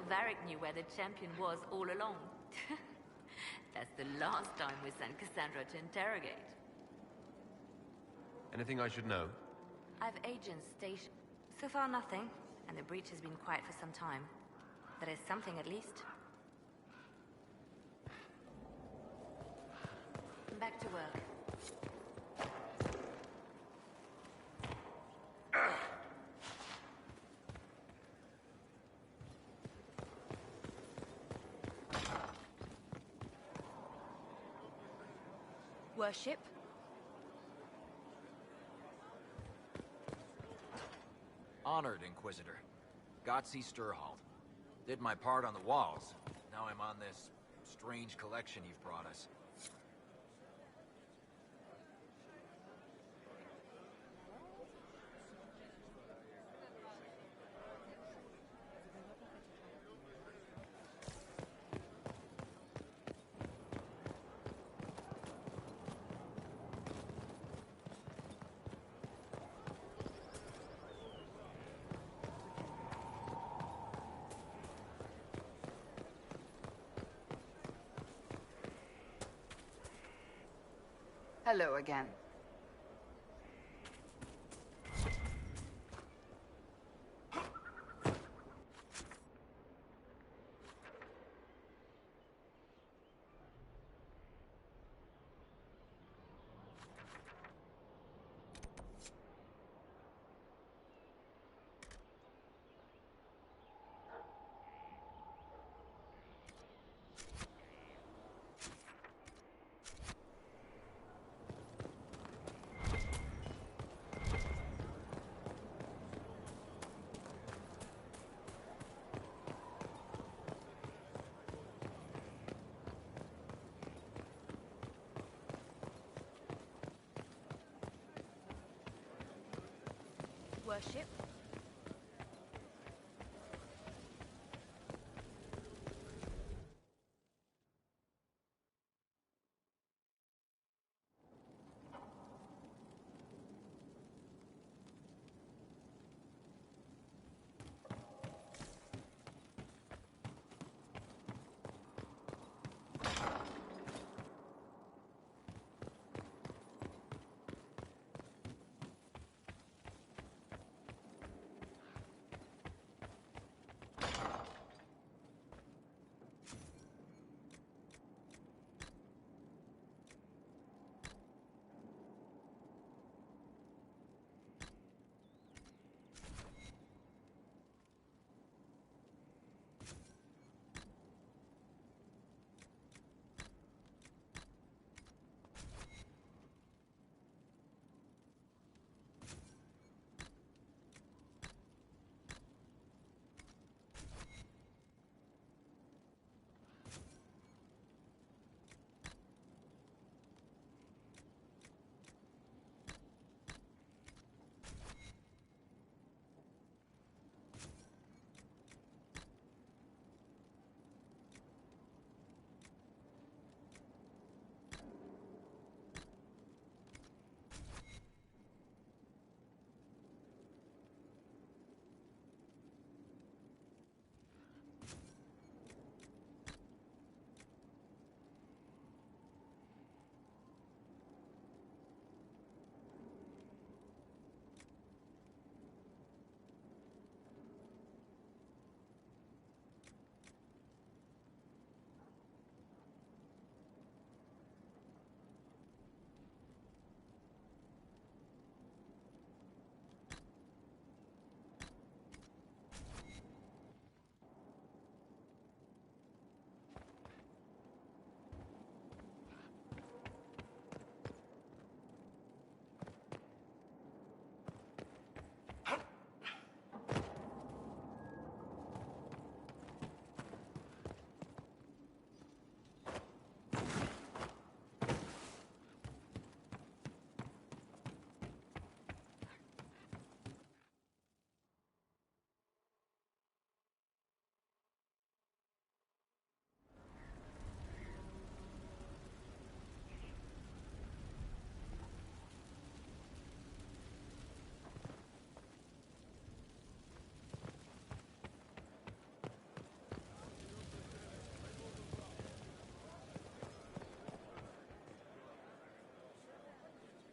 so Varric knew where the champion was all along. That's the last time we sent Cassandra to interrogate. Anything I should know? I've agents stationed. So far, nothing. And the breach has been quiet for some time. That is something, at least. Back to work. Worship? Honored, Inquisitor. Gotzi Sturhald. Did my part on the walls. Now I'm on this strange collection you've brought us. Hello again. Worship?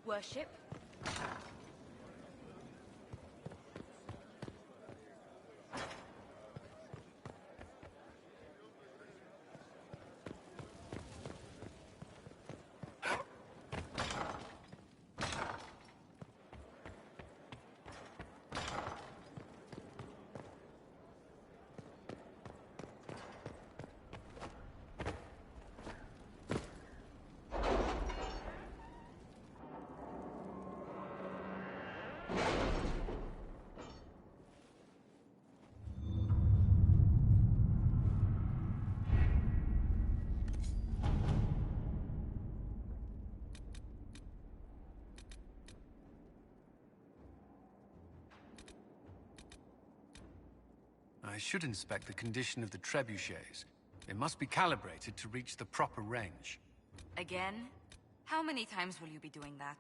Worship? I should inspect the condition of the trebuchets. They must be calibrated to reach the proper range. Again? How many times will you be doing that?